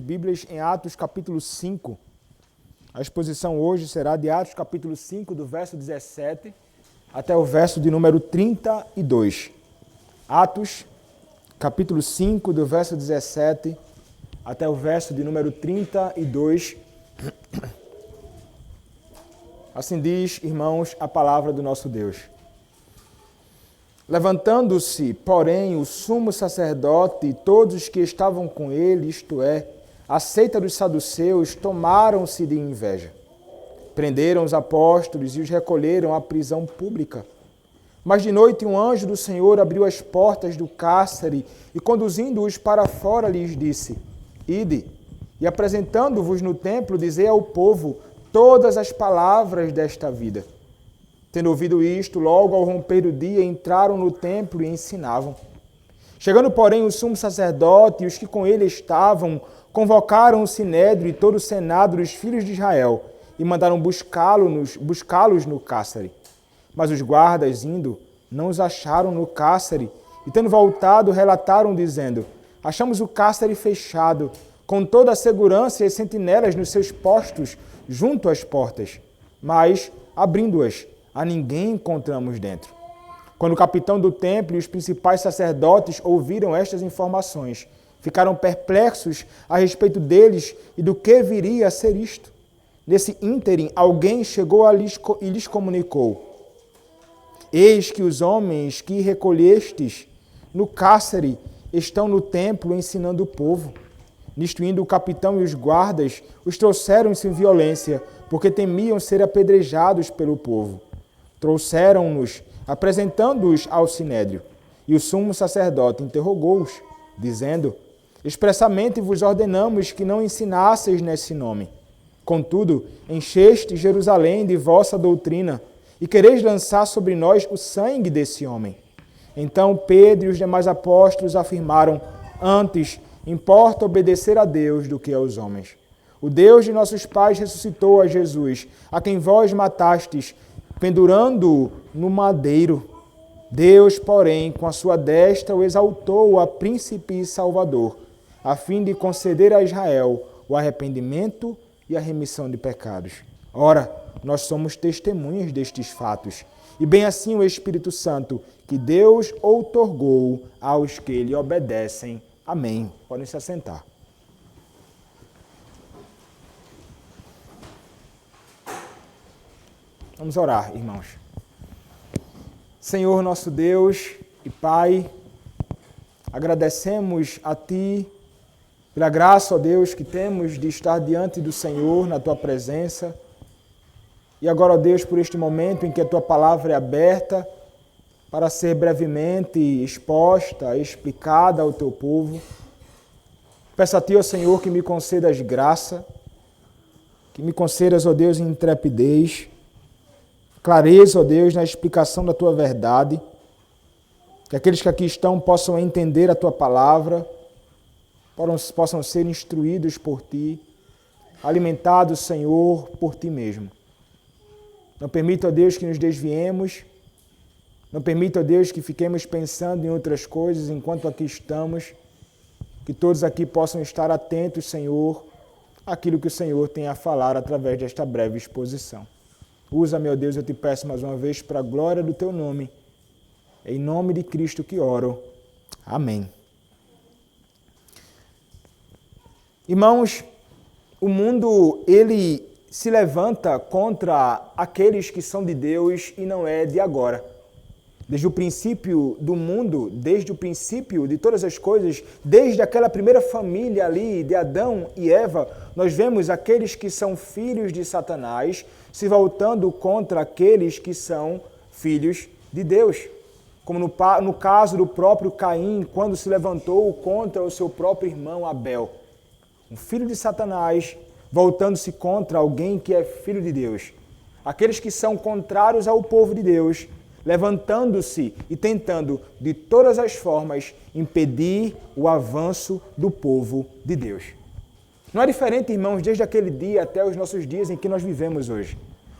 Bíblias em Atos capítulo 5. A exposição hoje será de Atos capítulo 5, do verso 17 até o verso de número 32. Atos capítulo 5, do verso 17 até o verso de número 32. Assim diz, irmãos, a palavra do nosso Deus. Levantando-se, porém, o sumo sacerdote e todos os que estavam com ele, isto é, a seita dos saduceus, tomaram-se de inveja. Prenderam os apóstolos e os recolheram à prisão pública. Mas de noite um anjo do Senhor abriu as portas do cárcere e, conduzindo-os para fora, lhes disse: Ide, e apresentando-vos no templo, dizei ao povo todas as palavras desta vida. Tendo ouvido isto, logo ao romper do dia, entraram no templo e ensinavam. Chegando, porém, o sumo sacerdote e os que com ele estavam, convocaram o sinédrio e todo o senado dos filhos de Israel e mandaram buscá-los no cárcere. Mas os guardas, indo, não os acharam no cárcere e, tendo voltado, relataram, dizendo: Achamos o cárcere fechado, com toda a segurança e as sentinelas nos seus postos, junto às portas. Mas, abrindo-as, a ninguém encontramos dentro. Quando o capitão do templo e os principais sacerdotes ouviram estas informações, ficaram perplexos a respeito deles e do que viria a ser isto. Nesse ínterim, alguém chegou e lhes comunicou: Eis que os homens que recolhestes no cárcere estão no templo ensinando o povo. Nisto indo, o capitão e os guardas os trouxeram sem violência, porque temiam ser apedrejados pelo povo. Trouxeram-nos, apresentando-os ao sinédrio. E o sumo sacerdote interrogou-os, dizendo: Expressamente vos ordenamos que não ensinasseis nesse nome. Contudo, encheste Jerusalém de vossa doutrina, e quereis lançar sobre nós o sangue desse homem. Então Pedro e os demais apóstolos afirmaram: Antes, importa obedecer a Deus do que aos homens. O Deus de nossos pais ressuscitou a Jesus, a quem vós matastes, pendurando-o no madeiro. Deus, porém, com a sua destra o exaltou a príncipe e salvador, a fim de conceder a Israel o arrependimento e a remissão de pecados. Ora, nós somos testemunhas destes fatos, e bem assim o Espírito Santo, que Deus outorgou aos que lhe obedecem. Amém. Podem se assentar. Vamos orar, irmãos. Senhor nosso Deus e Pai, agradecemos a Ti pela graça, ó Deus, que temos de estar diante do Senhor na Tua presença. E agora, ó Deus, por este momento em que a Tua palavra é aberta para ser brevemente exposta, explicada ao Teu povo. Peço a Ti, ó Senhor, que me concedas graça, que me concedas, ó Deus, intrepidez, clareza, ó Deus, na explicação da Tua verdade, que aqueles que aqui estão possam entender a Tua palavra, possam ser instruídos por Ti, alimentados, Senhor, por Ti mesmo. Não permita, ó Deus, que nos desviemos, não permita, ó Deus, que fiquemos pensando em outras coisas enquanto aqui estamos, que todos aqui possam estar atentos, Senhor, àquilo que o Senhor tem a falar através desta breve exposição. Usa, meu Deus, eu te peço mais uma vez para a glória do Teu nome. É em nome de Cristo que oro. Amém. Irmãos, o mundo, ele se levanta contra aqueles que são de Deus e não é de agora. Desde o princípio do mundo, desde o princípio de todas as coisas, desde aquela primeira família ali de Adão e Eva, nós vemos aqueles que são filhos de Satanás se voltando contra aqueles que são filhos de Deus. Como no caso do próprio Caim, quando se levantou contra o seu próprio irmão Abel. Um filho de Satanás voltando-se contra alguém que é filho de Deus. Aqueles que são contrários ao povo de Deus, levantando-se e tentando, de todas as formas, impedir o avanço do povo de Deus. Não é diferente, irmãos, desde aquele dia até os nossos dias em que nós vivemos hoje.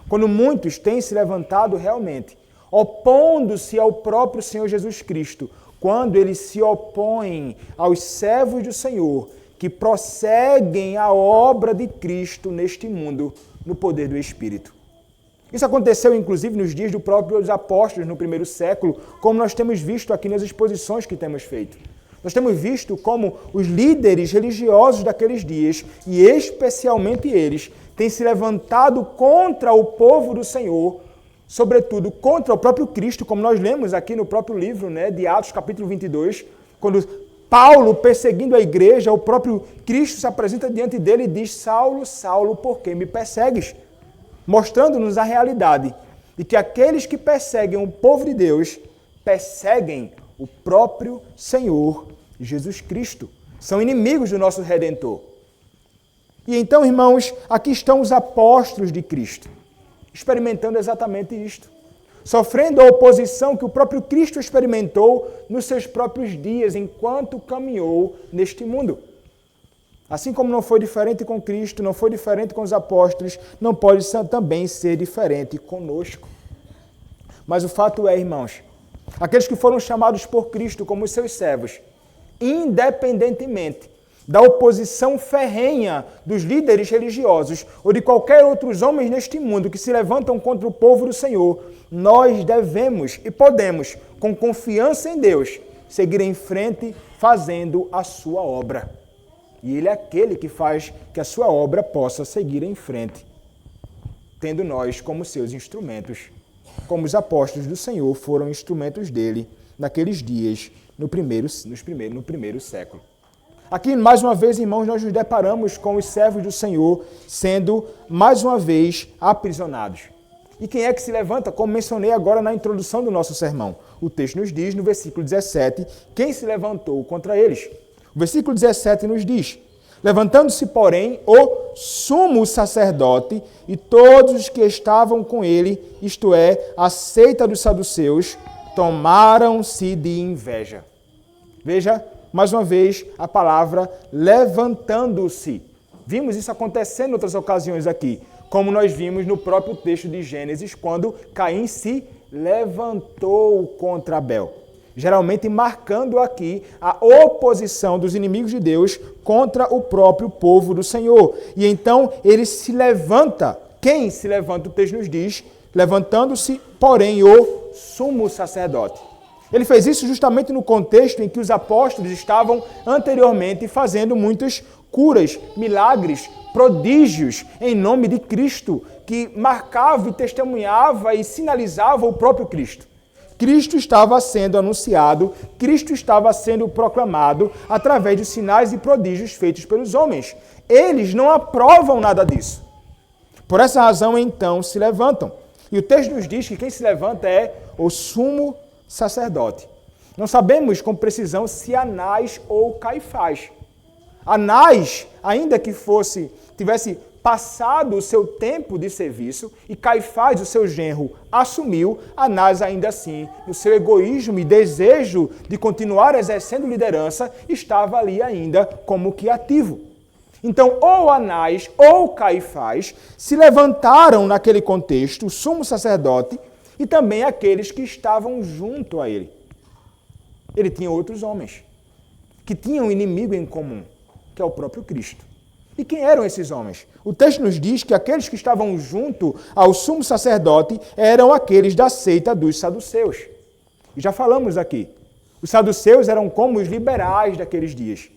Quando muitos têm se levantado realmente, opondo-se ao próprio Senhor Jesus Cristo, quando eles se opõem aos servos do Senhor, que prosseguem a obra de Cristo neste mundo no poder do Espírito. Isso aconteceu, inclusive, nos dias dos próprios apóstolos no primeiro século, como nós temos visto aqui nas exposições que temos feito. Nós temos visto como os líderes religiosos daqueles dias, e especialmente eles, têm se levantado contra o povo do Senhor, sobretudo contra o próprio Cristo, como nós lemos aqui no próprio livro, de Atos, capítulo 22, quando Paulo, perseguindo a igreja, o próprio Cristo se apresenta diante dele e diz: Saulo, Saulo, por que me persegues? Mostrando-nos a realidade de que aqueles que perseguem o povo de Deus perseguem o próprio Senhor Jesus Cristo. São inimigos do nosso Redentor. E então, irmãos, aqui estão os apóstolos de Cristo, experimentando exatamente isto. Sofrendo a oposição que o próprio Cristo experimentou nos seus próprios dias, enquanto caminhou neste mundo. Assim como não foi diferente com Cristo, não foi diferente com os apóstolos, não pode também ser diferente conosco. Mas o fato é, irmãos, aqueles que foram chamados por Cristo como seus servos, independentemente da oposição ferrenha dos líderes religiosos ou de qualquer outros homens neste mundo que se levantam contra o povo do Senhor, nós devemos e podemos, com confiança em Deus, seguir em frente fazendo a sua obra. E Ele é aquele que faz que a sua obra possa seguir em frente, tendo nós como seus instrumentos, como os apóstolos do Senhor foram instrumentos dele naqueles dias, no primeiro século. Aqui, mais uma vez, irmãos, nós nos deparamos com os servos do Senhor sendo, mais uma vez, aprisionados. E quem é que se levanta? Como mencionei agora na introdução do nosso sermão. O texto nos diz, no versículo 17, quem se levantou contra eles. O versículo 17 nos diz: levantando-se, porém, o sumo sacerdote e todos os que estavam com ele, isto é, a seita dos saduceus, tomaram-se de inveja. Veja, mais uma vez, a palavra levantando-se. Vimos isso acontecendo em outras ocasiões aqui, como nós vimos no próprio texto de Gênesis, quando Caim se levantou contra Abel. Geralmente marcando aqui a oposição dos inimigos de Deus contra o próprio povo do Senhor. E então ele se levanta. Quem se levanta? O texto nos diz, levantando-se, porém, o sumo sacerdote. Ele fez isso justamente no contexto em que os apóstolos estavam anteriormente fazendo muitas curas, milagres, prodígios em nome de Cristo, que marcava e testemunhava e sinalizava o próprio Cristo. Cristo estava sendo anunciado, Cristo estava sendo proclamado através de sinais e prodígios feitos pelos homens. Eles não aprovam nada disso. Por essa razão, então, se levantam. E o texto nos diz que quem se levanta é o sumo sacerdote. Não sabemos com precisão se Anás ou Caifás. Anás, ainda que tivesse passado o seu tempo de serviço e Caifás, o seu genro, assumiu, Anás ainda assim, no seu egoísmo e desejo de continuar exercendo liderança, estava ali ainda como que ativo. Então, ou Anás ou Caifás se levantaram naquele contexto, o sumo sacerdote e também aqueles que estavam junto a ele. Ele tinha outros homens que tinham um inimigo em comum, que é o próprio Cristo. E quem eram esses homens? O texto nos diz que aqueles que estavam junto ao sumo sacerdote eram aqueles da seita dos saduceus. E já falamos aqui. Os saduceus eram como os liberais daqueles dias.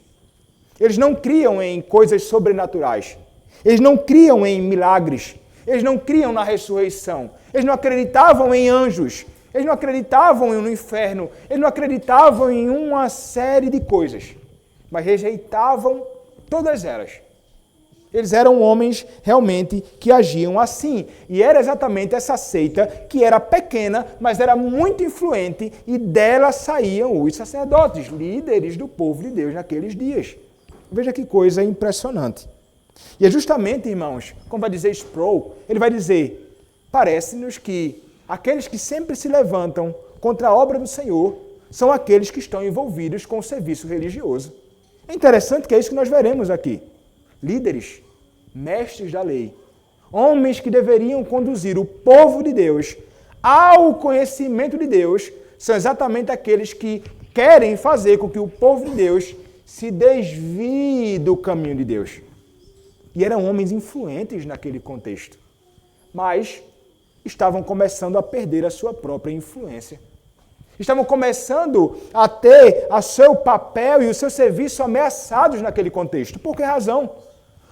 Eles não criam em coisas sobrenaturais. Eles não criam em milagres. Eles não criam na ressurreição. Eles não acreditavam em anjos. Eles não acreditavam no inferno. Eles não acreditavam em uma série de coisas. Mas rejeitavam todas elas. Eles eram homens realmente que agiam assim. E era exatamente essa seita que era pequena, mas era muito influente e dela saíam os sacerdotes, líderes do povo de Deus naqueles dias. Veja que coisa impressionante. E é justamente, irmãos, como vai dizer Sproul, ele vai dizer, parece-nos que aqueles que sempre se levantam contra a obra do Senhor são aqueles que estão envolvidos com o serviço religioso. É interessante que é isso que nós veremos aqui. Líderes, mestres da lei, homens que deveriam conduzir o povo de Deus ao conhecimento de Deus, são exatamente aqueles que querem fazer com que o povo de Deus se desvie do caminho de Deus. E eram homens influentes naquele contexto, mas estavam começando a perder a sua própria influência. Estavam começando a ter o seu papel e o seu serviço ameaçados naquele contexto. Por que razão?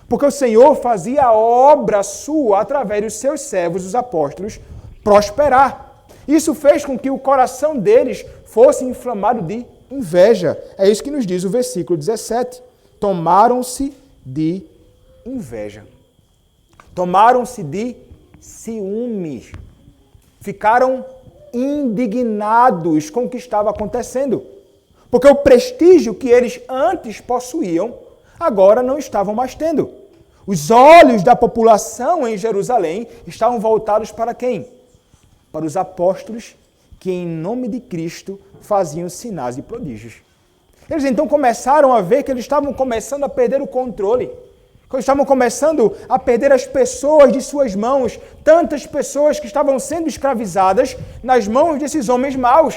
Porque o Senhor fazia a obra sua através dos seus servos, os apóstolos, prosperar. Isso fez com que o coração deles fosse inflamado de inveja. É isso que nos diz o versículo 17. Tomaram-se de inveja. Tomaram-se de ciúmes. Ficaram indignados com o que estava acontecendo. Porque o prestígio que eles antes possuíam, agora não estavam mais tendo. Os olhos da população em Jerusalém estavam voltados para quem? Para os apóstolos que, em nome de Cristo, faziam sinais e prodígios. Eles então começaram a ver que eles estavam começando a perder o controle. Que eles estavam começando a perder as pessoas de suas mãos. Tantas pessoas que estavam sendo escravizadas nas mãos desses homens maus.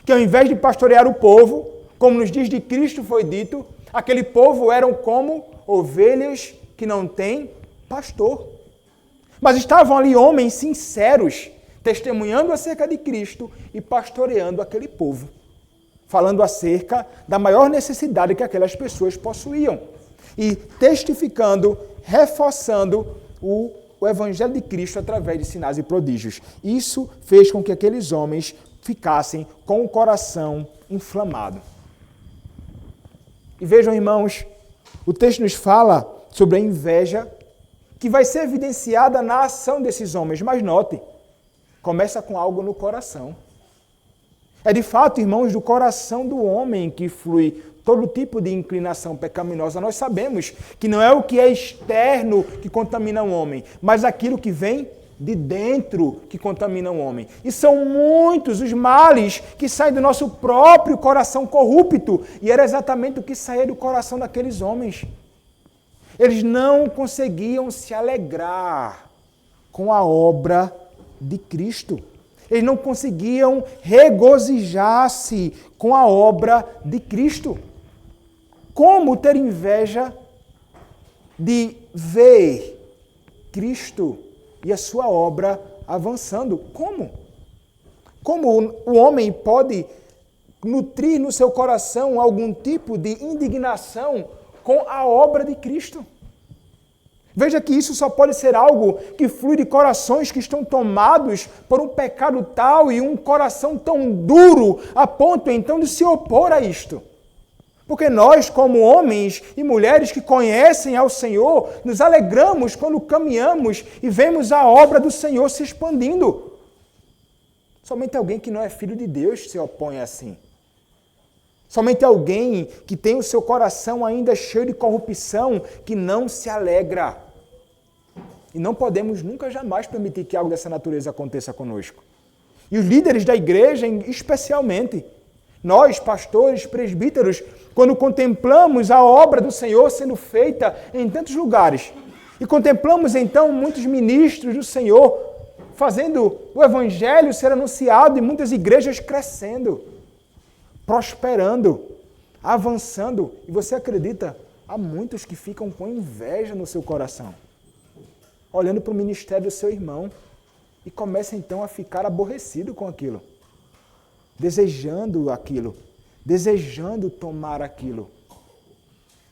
Que ao invés de pastorear o povo, como nos dias de Cristo foi dito, aquele povo eram como ovelhas que não têm pastor. Mas estavam ali homens sinceros, testemunhando acerca de Cristo e pastoreando aquele povo. Falando acerca da maior necessidade que aquelas pessoas possuíam. E testificando, reforçando o Evangelho de Cristo através de sinais e prodígios. Isso fez com que aqueles homens ficassem com o coração inflamado. E vejam, irmãos, o texto nos fala sobre a inveja que vai ser evidenciada na ação desses homens. Mas note, começa com algo no coração. É de fato, irmãos, do coração do homem que flui todo tipo de inclinação pecaminosa. Nós sabemos que não é o que é externo que contamina o homem, mas aquilo que vem de dentro que contamina o homem. E são muitos os males que saem do nosso próprio coração corrupto. E era exatamente o que saía do coração daqueles homens. Eles não conseguiam se alegrar com a obra de Cristo. Eles não conseguiam regozijar-se com a obra de Cristo. Como ter inveja de ver Cristo e a sua obra avançando? Como? Como o homem pode nutrir no seu coração algum tipo de indignação com a obra de Cristo? Veja que isso só pode ser algo que flui de corações que estão tomados por um pecado tal e um coração tão duro a ponto então de se opor a isto. Porque nós, como homens e mulheres que conhecem ao Senhor, nos alegramos quando caminhamos e vemos a obra do Senhor se expandindo. Somente alguém que não é filho de Deus se opõe assim. Somente alguém que tem o seu coração ainda cheio de corrupção, que não se alegra. E não podemos nunca jamais permitir que algo dessa natureza aconteça conosco. E os líderes da igreja, especialmente, nós, pastores, presbíteros, quando contemplamos a obra do Senhor sendo feita em tantos lugares, e contemplamos então muitos ministros do Senhor fazendo o Evangelho ser anunciado e muitas igrejas crescendo, prosperando, avançando, e você acredita, há muitos que ficam com inveja no seu coração, olhando para o ministério do seu irmão e começa então a ficar aborrecido com aquilo. Desejando aquilo, desejando tomar aquilo.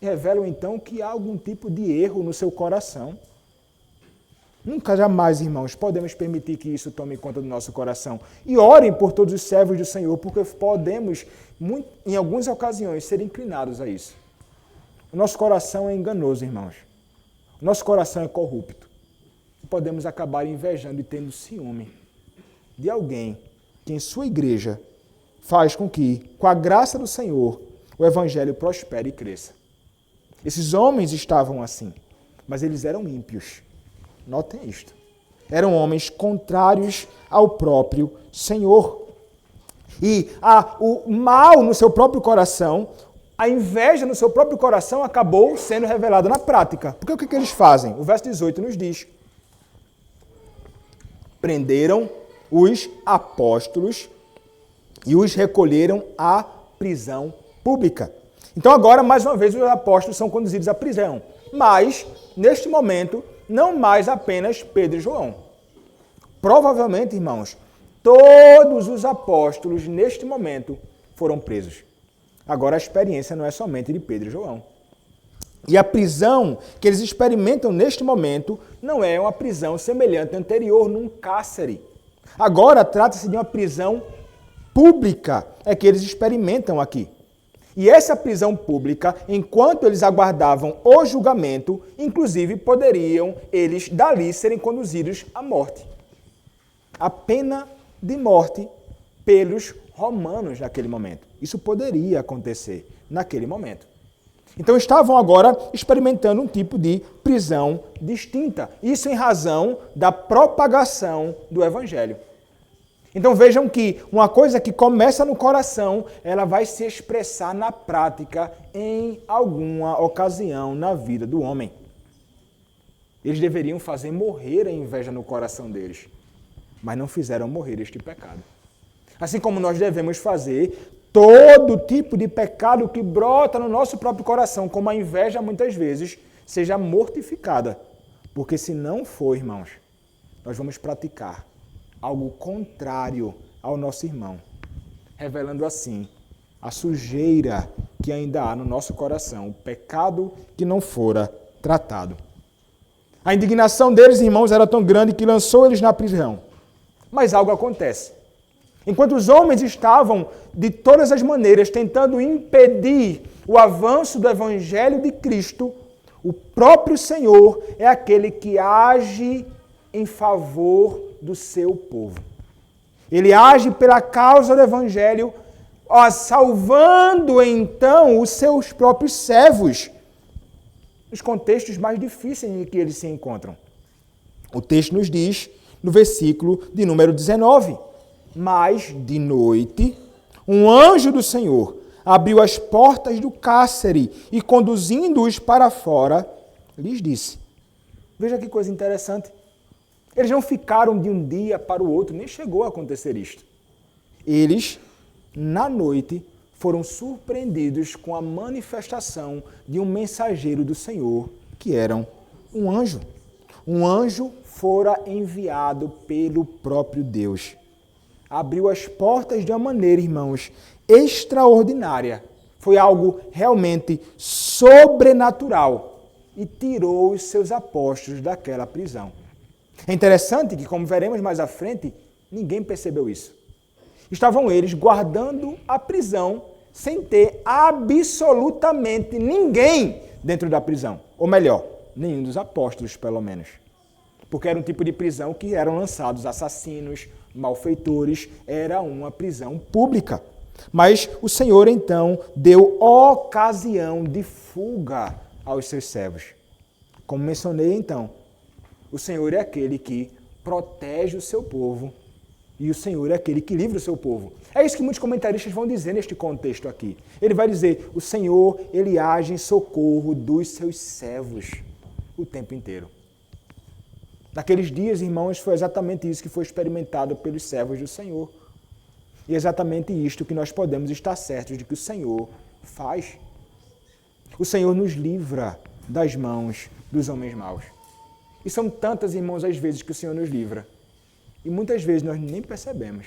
E revelam então que há algum tipo de erro no seu coração. Nunca jamais, irmãos, podemos permitir que isso tome conta do nosso coração. E orem por todos os servos do Senhor, porque podemos, em algumas ocasiões, ser inclinados a isso. O nosso coração é enganoso, irmãos. O nosso coração é corrupto. E podemos acabar invejando e tendo ciúme de alguém que em sua igreja faz com que, com a graça do Senhor, o Evangelho prospere e cresça. Esses homens estavam assim, mas eles eram ímpios. Notem isto. Eram homens contrários ao próprio Senhor. E o mal no seu próprio coração, a inveja no seu próprio coração acabou sendo revelada na prática. Porque o que eles fazem? O verso 18 nos diz: prenderam os apóstolos e os recolheram à prisão pública. Então agora, mais uma vez, os apóstolos são conduzidos à prisão. Mas, neste momento, não mais apenas Pedro e João. Provavelmente, irmãos, todos os apóstolos, neste momento, foram presos. Agora a experiência não é somente de Pedro e João. E a prisão que eles experimentam neste momento não é uma prisão semelhante à anterior num cárcere. Agora trata-se de uma prisão pública, é que eles experimentam aqui. E essa prisão pública, enquanto eles aguardavam o julgamento, inclusive poderiam eles dali serem conduzidos à morte. A pena de morte pelos romanos naquele momento. Isso poderia acontecer naquele momento. Então estavam agora experimentando um tipo de prisão distinta. Isso em razão da propagação do Evangelho. Então vejam que uma coisa que começa no coração, ela vai se expressar na prática em alguma ocasião na vida do homem. Eles deveriam fazer morrer a inveja no coração deles, mas não fizeram morrer este pecado. Assim como nós devemos fazer todo tipo de pecado que brota no nosso próprio coração, como a inveja muitas vezes, seja mortificada. Porque se não for, irmãos, nós vamos praticar algo contrário ao nosso irmão, revelando assim a sujeira que ainda há no nosso coração, o pecado que não fora tratado. A indignação deles, irmãos, era tão grande que lançou eles na prisão. Mas algo acontece. Enquanto os homens estavam, de todas as maneiras, tentando impedir o avanço do Evangelho de Cristo, o próprio Senhor é aquele que age em favor do seu povo. Ele age pela causa do Evangelho, salvando então os seus próprios servos, nos contextos mais difíceis em que eles se encontram. O texto nos diz, no versículo de número 19, mas de noite, um anjo do Senhor abriu as portas do cárcere e, conduzindo-os para fora, lhes disse. Veja que coisa interessante. Eles não ficaram de um dia para o outro, nem chegou a acontecer isto. Eles, na noite, foram surpreendidos com a manifestação de um mensageiro do Senhor, que era um anjo. Um anjo fora enviado pelo próprio Deus. Abriu as portas de uma maneira, irmãos, extraordinária. Foi algo realmente sobrenatural e tirou os seus apóstolos daquela prisão. É interessante que, como veremos mais à frente, ninguém percebeu isso. Estavam eles guardando a prisão sem ter absolutamente ninguém dentro da prisão. Ou melhor, nenhum dos apóstolos, pelo menos. Porque era um tipo de prisão que eram lançados assassinos, malfeitores, era uma prisão pública. Mas o Senhor, então, deu ocasião de fuga aos seus servos. Como mencionei, então, o Senhor é aquele que protege o seu povo e o Senhor é aquele que livra o seu povo. É isso que muitos comentaristas vão dizer neste contexto aqui. Ele vai dizer, o Senhor, ele age em socorro dos seus servos o tempo inteiro. Naqueles dias, irmãos, foi exatamente isso que foi experimentado pelos servos do Senhor. E é exatamente isto que nós podemos estar certos de que o Senhor faz. O Senhor nos livra das mãos dos homens maus. E são tantas, irmãos, as vezes que o Senhor nos livra. E muitas vezes nós nem percebemos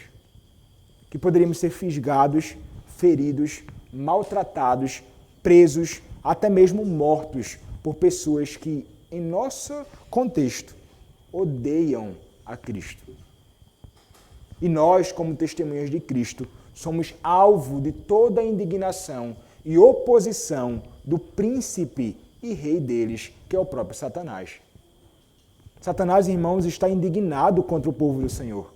que poderíamos ser fisgados, feridos, maltratados, presos, até mesmo mortos por pessoas que, em nosso contexto, odeiam a Cristo. E nós, como testemunhas de Cristo, somos alvo de toda a indignação e oposição do príncipe e rei deles, que é o próprio Satanás. Satanás, irmãos, está indignado contra o povo do Senhor.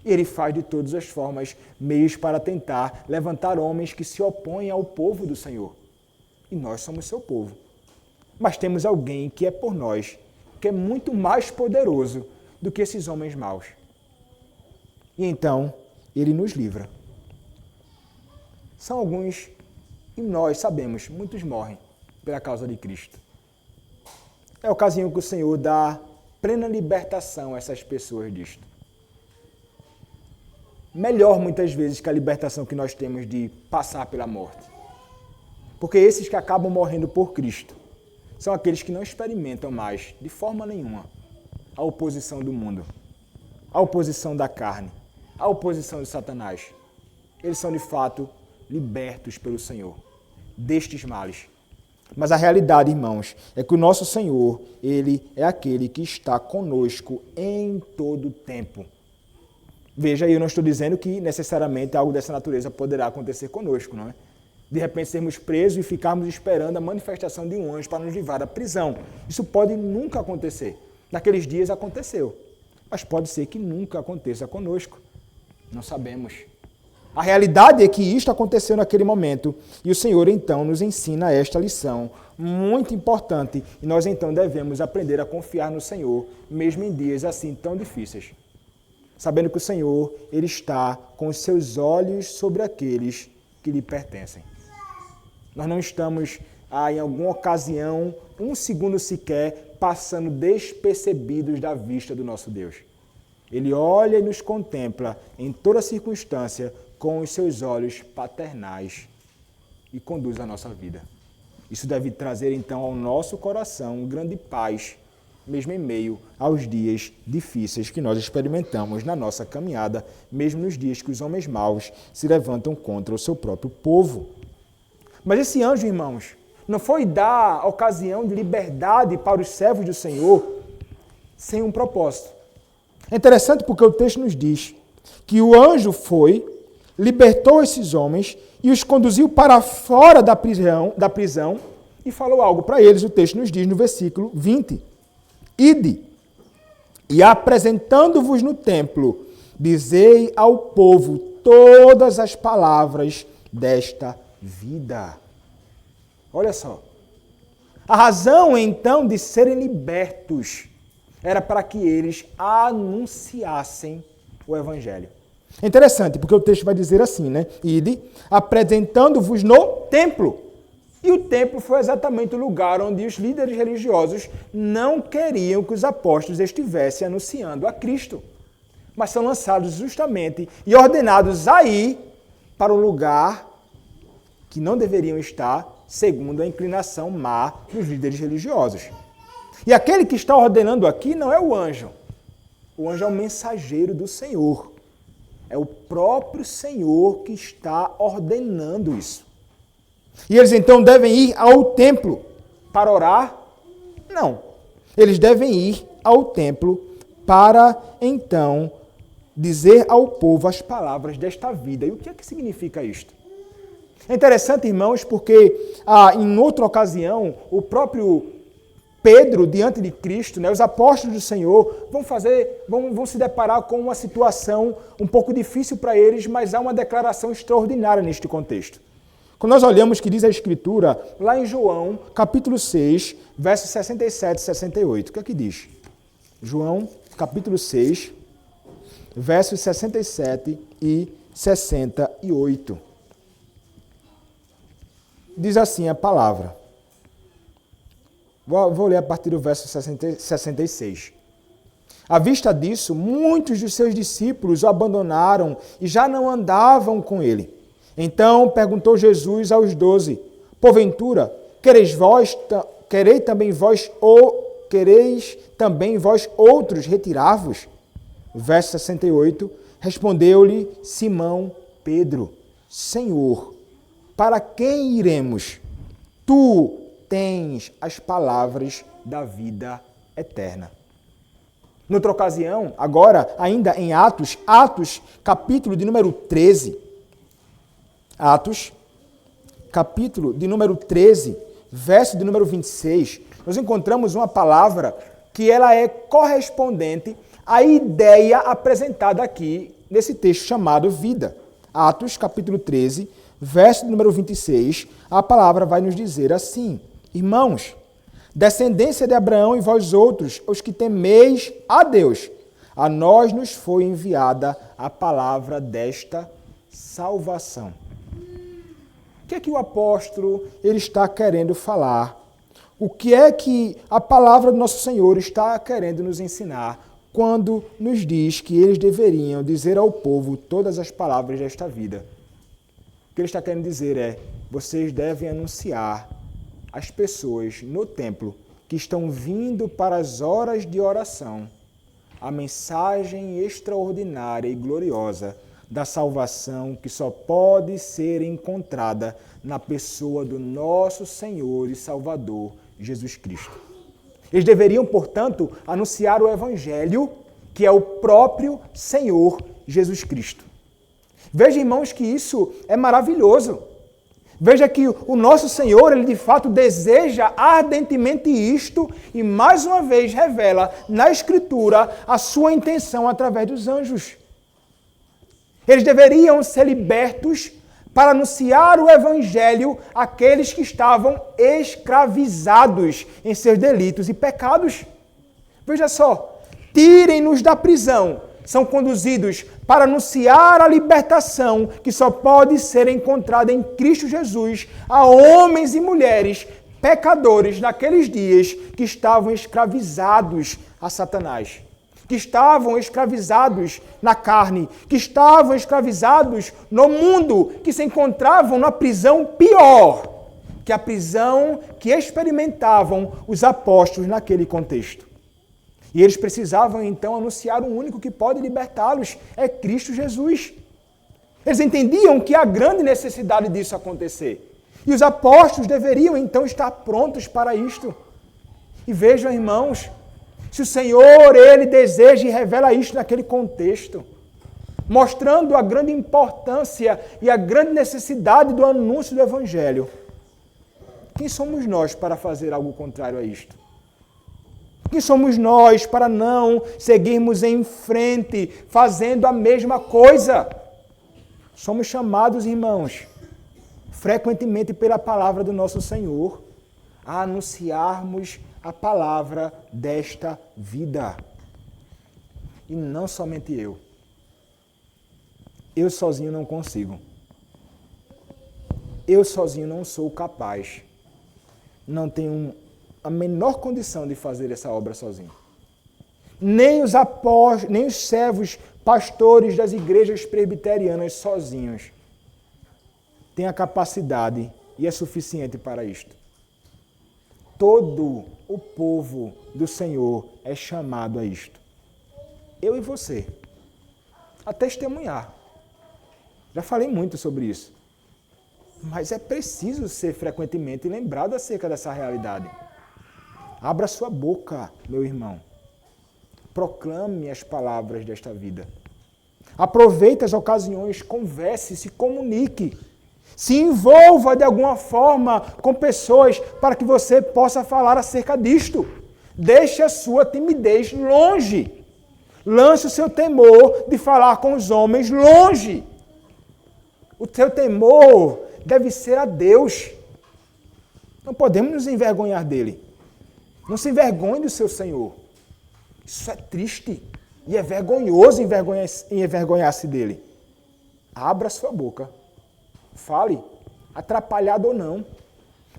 E ele faz de todas as formas meios para tentar levantar homens que se opõem ao povo do Senhor. E nós somos seu povo. Mas temos alguém que é por nós, que é muito mais poderoso do que esses homens maus. E então, ele nos livra. São alguns, e nós sabemos, muitos morrem pela causa de Cristo. É a ocasião que o Senhor dá plena libertação a essas pessoas disto. Melhor, muitas vezes, que a libertação que nós temos de passar pela morte. Porque esses que acabam morrendo por Cristo são aqueles que não experimentam mais, de forma nenhuma, a oposição do mundo, a oposição da carne, a oposição de Satanás. Eles são, de fato, libertos pelo Senhor destes males. Mas a realidade, irmãos, é que o nosso Senhor, Ele é aquele que está conosco em todo o tempo. Veja, eu não estou dizendo que necessariamente algo dessa natureza poderá acontecer conosco, não é? De repente sermos presos e ficarmos esperando a manifestação de um anjo para nos livrar da prisão. Isso pode nunca acontecer. Naqueles dias aconteceu, mas pode ser que nunca aconteça conosco. Não sabemos. A realidade é que isto aconteceu naquele momento e o Senhor então nos ensina esta lição muito importante e nós então devemos aprender a confiar no Senhor, mesmo em dias assim tão difíceis. Sabendo que o Senhor, Ele está com os seus olhos sobre aqueles que lhe pertencem. Nós não estamos, em alguma ocasião, um segundo sequer, passando despercebidos da vista do nosso Deus. Ele olha e nos contempla em toda circunstância com os seus olhos paternais e conduz a nossa vida. Isso deve trazer, então, ao nosso coração grande paz, mesmo em meio aos dias difíceis que nós experimentamos na nossa caminhada, mesmo nos dias que os homens maus se levantam contra o seu próprio povo. Mas esse anjo, irmãos, não foi dar ocasião de liberdade para os servos do Senhor sem um propósito. É interessante porque o texto nos diz que o anjo foi, libertou esses homens e os conduziu para fora da prisão e falou algo para eles. O texto nos diz no versículo 20. Ide, e apresentando-vos no templo, dizei ao povo todas as palavras desta vida. Olha só. A razão, então, de serem libertos era para que eles anunciassem o Evangelho. É interessante, porque o texto vai dizer assim, né? Ide, apresentando-vos no templo. E o templo foi exatamente o lugar onde os líderes religiosos não queriam que os apóstolos estivessem anunciando a Cristo. Mas são lançados justamente e ordenados a ir para um lugar que não deveriam estar, segundo a inclinação má dos líderes religiosos. E aquele que está ordenando aqui não é o anjo. O anjo é o mensageiro do Senhor. É o próprio Senhor que está ordenando isso. E eles então devem ir ao templo para orar? Não. Eles devem ir ao templo para então dizer ao povo as palavras desta vida. E o que é que significa isto? É interessante, irmãos, porque em outra ocasião, o próprio Pedro, diante de Cristo, né, os apóstolos do Senhor, vão se deparar com uma situação um pouco difícil para eles, mas há uma declaração extraordinária neste contexto. Quando nós olhamos o que diz a Escritura, lá em João, capítulo 6, versos 67 e 68, o que é que diz? João, capítulo 6, versos 67 e 68. Diz assim a palavra. Vou ler a partir do verso 66. À vista disso, muitos dos seus discípulos o abandonaram e já não andavam com ele. Então perguntou Jesus aos 12, porventura, quereis também vós outros retirar-vos? Verso 68, respondeu-lhe Simão Pedro, Senhor, para quem iremos? Tu tens as palavras da vida eterna. Noutra ocasião, agora, ainda em Atos, capítulo de número 13, Atos, capítulo de número 13, verso de número 26, nós encontramos uma palavra que ela é correspondente à ideia apresentada aqui nesse texto chamado vida. Atos, capítulo 13, verso de número 26, a palavra vai nos dizer assim, irmãos, descendência de Abraão e vós outros, os que temeis a Deus, a nós nos foi enviada a palavra desta salvação. O que é que o apóstolo ele está querendo falar? O que é que a palavra do nosso Senhor está querendo nos ensinar quando nos diz que eles deveriam dizer ao povo todas as palavras desta vida? O que ele está querendo dizer é, vocês devem anunciar às pessoas no templo que estão vindo para as horas de oração a mensagem extraordinária e gloriosa da salvação que só pode ser encontrada na pessoa do nosso Senhor e Salvador, Jesus Cristo. Eles deveriam, portanto, anunciar o Evangelho, que é o próprio Senhor Jesus Cristo. Veja, irmãos, que isso é maravilhoso. Veja que o nosso Senhor, Ele de fato deseja ardentemente isto e mais uma vez revela na Escritura a sua intenção através dos anjos. Eles deveriam ser libertos para anunciar o Evangelho àqueles que estavam escravizados em seus delitos e pecados. Veja só, tirem-nos da prisão, são conduzidos para anunciar a libertação que só pode ser encontrada em Cristo Jesus a homens e mulheres pecadores naqueles dias que estavam escravizados a Satanás, que estavam escravizados na carne, que estavam escravizados no mundo, que se encontravam na prisão pior que a prisão que experimentavam os apóstolos naquele contexto. E eles precisavam então anunciar o único que pode libertá-los, é Cristo Jesus. Eles entendiam que há grande necessidade disso acontecer. E os apóstolos deveriam então estar prontos para isto. E vejam, irmãos, se o Senhor, Ele deseja e revela isto naquele contexto, mostrando a grande importância e a grande necessidade do anúncio do Evangelho, quem somos nós para fazer algo contrário a isto? Quem somos nós para não seguirmos em frente fazendo a mesma coisa? Somos chamados, irmãos, frequentemente pela palavra do nosso Senhor, a anunciarmos a palavra desta vida. E não somente eu. Eu sozinho não consigo. Eu sozinho não sou capaz. Não tenho a menor condição de fazer essa obra sozinho. Nem os apóstolos, nem os servos, pastores das igrejas presbiterianas sozinhos têm a capacidade e é suficiente para isto. Todo o povo do Senhor é chamado a isto. Eu e você. A testemunhar. Já falei muito sobre isso. Mas é preciso ser frequentemente lembrado acerca dessa realidade. Abra sua boca, meu irmão. Proclame as palavras desta vida. Aproveite as ocasiões, converse, se comunique. Se envolva de alguma forma com pessoas para que você possa falar acerca disto. Deixe a sua timidez longe. Lance o seu temor de falar com os homens longe. O seu temor deve ser a Deus. Não podemos nos envergonhar dele. Não se envergonhe do seu Senhor. Isso é triste e é vergonhoso envergonhar-se dele. Abra sua boca. Fale, atrapalhado ou não,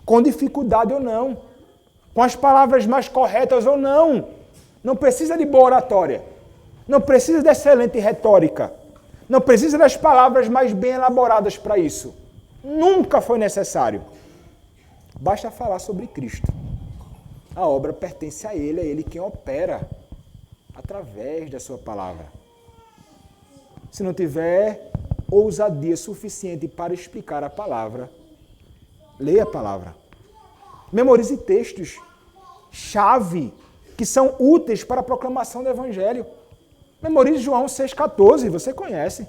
com dificuldade ou não, com as palavras mais corretas ou não. Não precisa de boa oratória. Não precisa de excelente retórica. Não precisa das palavras mais bem elaboradas para isso. Nunca foi necessário. Basta falar sobre Cristo. A obra pertence a Ele, é Ele quem opera através da sua palavra. Se não tiver ousadia suficiente para explicar a palavra, leia a palavra. Memorize textos chave que são úteis para a proclamação do Evangelho. Memorize João 6,14, você conhece.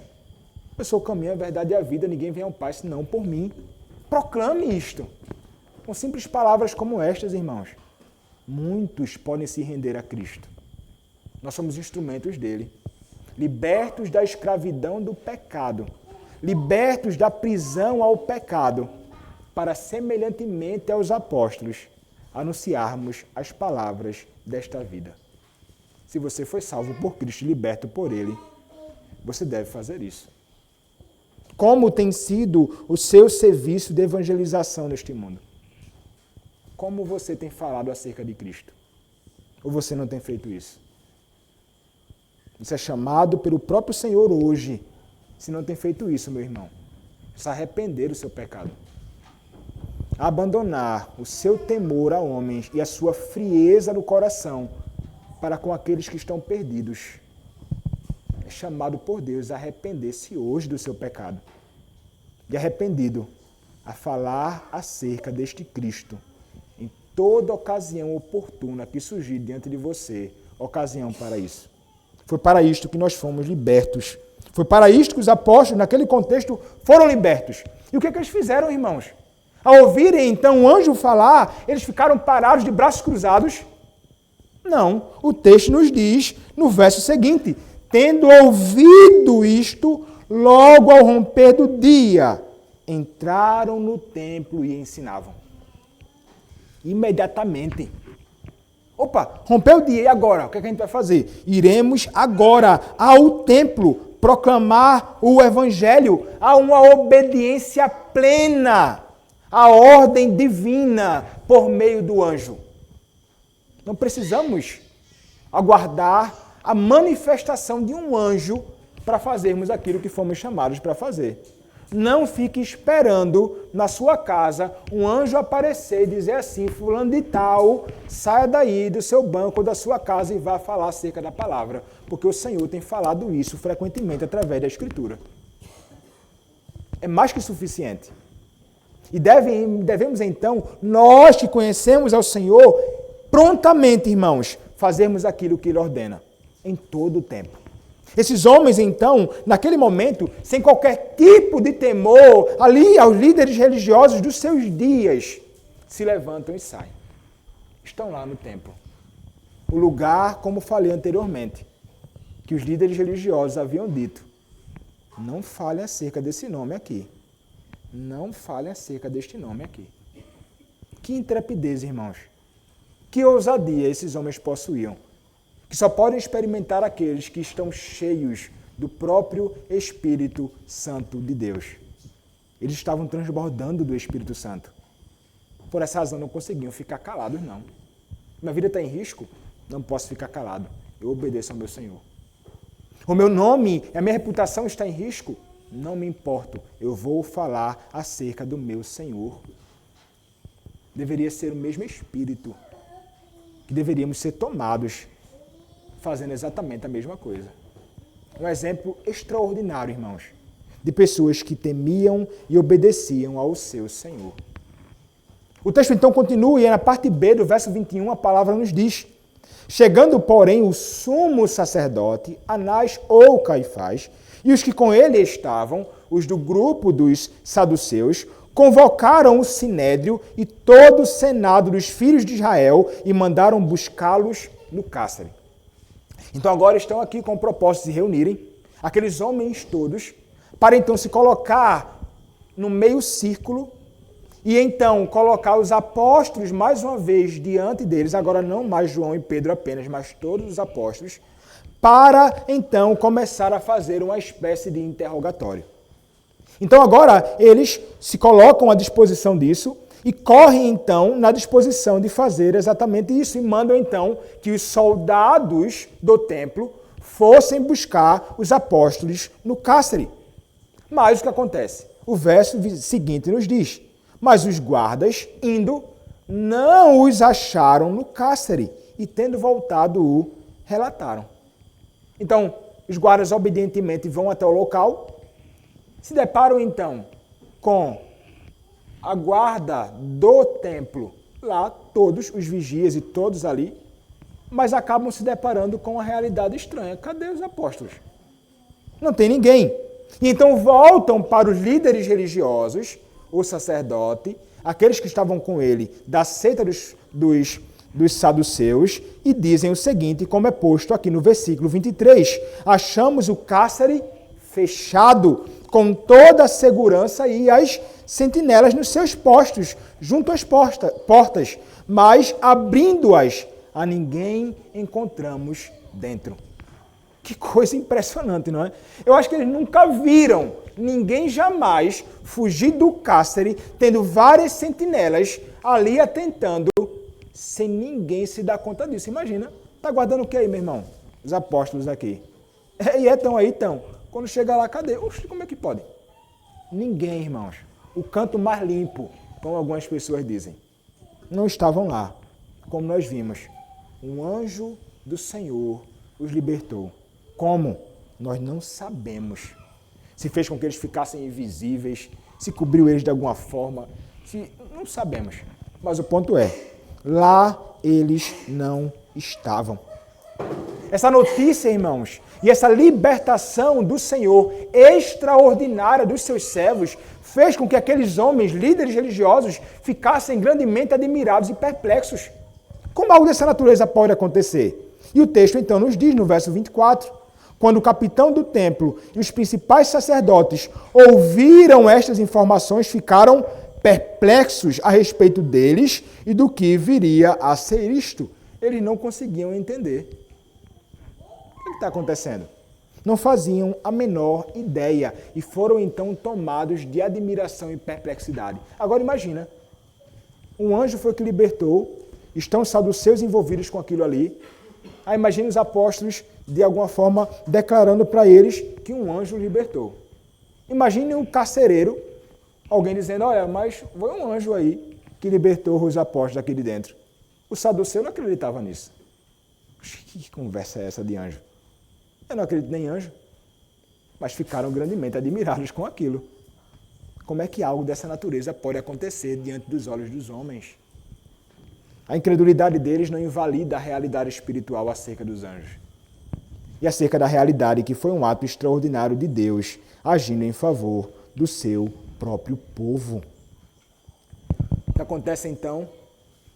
Eu sou o caminho, a verdade e a vida, ninguém vem ao Pai senão por mim. Proclame isto. Com simples palavras como estas, irmãos, muitos podem se render a Cristo. Nós somos instrumentos dele. Libertos da escravidão do pecado. Libertos da prisão ao pecado. Para, semelhantemente aos apóstolos, anunciarmos as palavras desta vida. Se você foi salvo por Cristo e liberto por Ele, você deve fazer isso. Como tem sido o seu serviço de evangelização neste mundo? Como você tem falado acerca de Cristo? Ou você não tem feito isso? Você é chamado pelo próprio Senhor hoje. Se não tem feito isso, meu irmão, precisa arrepender do seu pecado. abandonar o seu temor a homens e a sua frieza no coração para com aqueles que estão perdidos. É chamado por Deus a arrepender-se hoje do seu pecado. E arrependido, a falar acerca deste Cristo em toda ocasião oportuna que surgir diante de você, ocasião para isso. Foi para isto que nós fomos libertos. Foi para isto que os apóstolos, naquele contexto, foram libertos. E o que é que eles fizeram, irmãos? Ao ouvirem, então, o anjo falar, eles ficaram parados de braços cruzados? Não. O texto nos diz, no verso seguinte, tendo ouvido isto, logo ao romper do dia, entraram no templo e ensinavam. Imediatamente. Opa, rompeu o dia, e agora? O que é que a gente vai fazer? Iremos agora ao templo proclamar o evangelho, a uma obediência plena à ordem divina por meio do anjo. Não precisamos aguardar a manifestação de um anjo para fazermos aquilo que fomos chamados para fazer. Não fique esperando na sua casa um anjo aparecer e dizer assim, fulano de tal, saia daí do seu banco ou da sua casa e vá falar acerca da palavra. Porque o Senhor tem falado isso frequentemente através da Escritura. É mais que suficiente. E devemos então, nós que conhecemos ao Senhor, prontamente, irmãos, fazermos aquilo que Ele ordena, em todo o tempo. Esses homens, então, naquele momento, sem qualquer tipo de temor, ali aos líderes religiosos dos seus dias, se levantam e saem. Estão lá no templo. O lugar, como falei anteriormente, que os líderes religiosos haviam dito, não fale acerca desse nome aqui. Não fale acerca deste nome aqui. Que intrepidez, irmãos. Que ousadia esses homens possuíam. Que só podem experimentar aqueles que estão cheios do próprio Espírito Santo de Deus. Eles estavam transbordando do Espírito Santo. Por essa razão não conseguiam ficar calados, não. Minha vida está em risco? Não posso ficar calado. Eu obedeço ao meu Senhor. O meu nome, a minha reputação está em risco? Não me importo. Eu vou falar acerca do meu Senhor. Deveria ser o mesmo Espírito que deveríamos ser tomados fazendo exatamente a mesma coisa. Um exemplo extraordinário, irmãos, de pessoas que temiam e obedeciam ao seu Senhor. O texto então continua e na parte B do verso 21 a palavra nos diz: chegando, porém, o sumo sacerdote, Anás ou Caifás, e os que com ele estavam, os do grupo dos saduceus, convocaram o sinédrio e todo o senado dos filhos de Israel e mandaram buscá-los no cárcere. Então agora estão aqui com o propósito de se reunirem, aqueles homens todos, para então se colocar no meio círculo e então colocar os apóstolos mais uma vez diante deles, agora não mais João e Pedro apenas, mas todos os apóstolos, para então começar a fazer uma espécie de interrogatório. Então agora eles se colocam à disposição disso e correm então na disposição de fazer exatamente isso e mandam então que os soldados do templo fossem buscar os apóstolos no cárcere. Mas o que acontece? O verso seguinte nos diz: mas os guardas, indo, não os acharam no cárcere e tendo voltado o relataram. Então, os guardas obedientemente vão até o local, se deparam então com a guarda do templo, lá todos os vigias e todos ali, mas acabam se deparando com uma realidade estranha. Cadê os apóstolos? Não tem ninguém. E então voltam para os líderes religiosos, o sacerdote, aqueles que estavam com ele, da seita dos saduceus, e dizem o seguinte, como é posto aqui no versículo 23, achamos o cárcere fechado, com toda a segurança e as sentinelas nos seus postos, junto às portas, mas abrindo-as, a ninguém encontramos dentro. Que coisa impressionante, não é? Eu acho que eles nunca viram ninguém jamais fugir do cárcere, tendo várias sentinelas ali atentando, sem ninguém se dar conta disso. Imagina, tá guardando o que aí, meu irmão? Os apóstolos aqui. E estão aí, estão. Quando chega lá, cadê? Oxe, como é que pode? Ninguém, irmãos. O canto mais limpo, como algumas pessoas dizem. Não estavam lá, como nós vimos. Um anjo do Senhor os libertou. Como? Nós não sabemos. Se fez com que eles ficassem invisíveis, se cobriu eles de alguma forma, não sabemos. Mas o ponto é, lá eles não estavam. Essa notícia, irmãos, e essa libertação do Senhor extraordinária dos seus servos fez com que aqueles homens, líderes religiosos, ficassem grandemente admirados e perplexos. Como algo dessa natureza pode acontecer? E o texto então nos diz no verso 24, quando o capitão do templo e os principais sacerdotes ouviram estas informações, ficaram perplexos a respeito deles e do que viria a ser isto. Eles não conseguiam entender. O que está acontecendo? Não faziam a menor ideia e foram então tomados de admiração e perplexidade. Agora imagina, um anjo foi que libertou, estão os saduceus envolvidos com aquilo ali. Aí imagina os apóstolos de alguma forma declarando para eles que um anjo libertou. Imagine um carcereiro, alguém dizendo, olha, mas foi um anjo aí que libertou os apóstolos daqui de dentro. O saduceu não acreditava nisso. Que conversa é essa de anjo? Eu não acredito nem em anjo. Mas ficaram grandemente admirados com aquilo. Como é que algo dessa natureza pode acontecer diante dos olhos dos homens? A incredulidade deles não invalida a realidade espiritual acerca dos anjos. E acerca da realidade que foi um ato extraordinário de Deus agindo em favor do seu próprio povo. O que acontece então?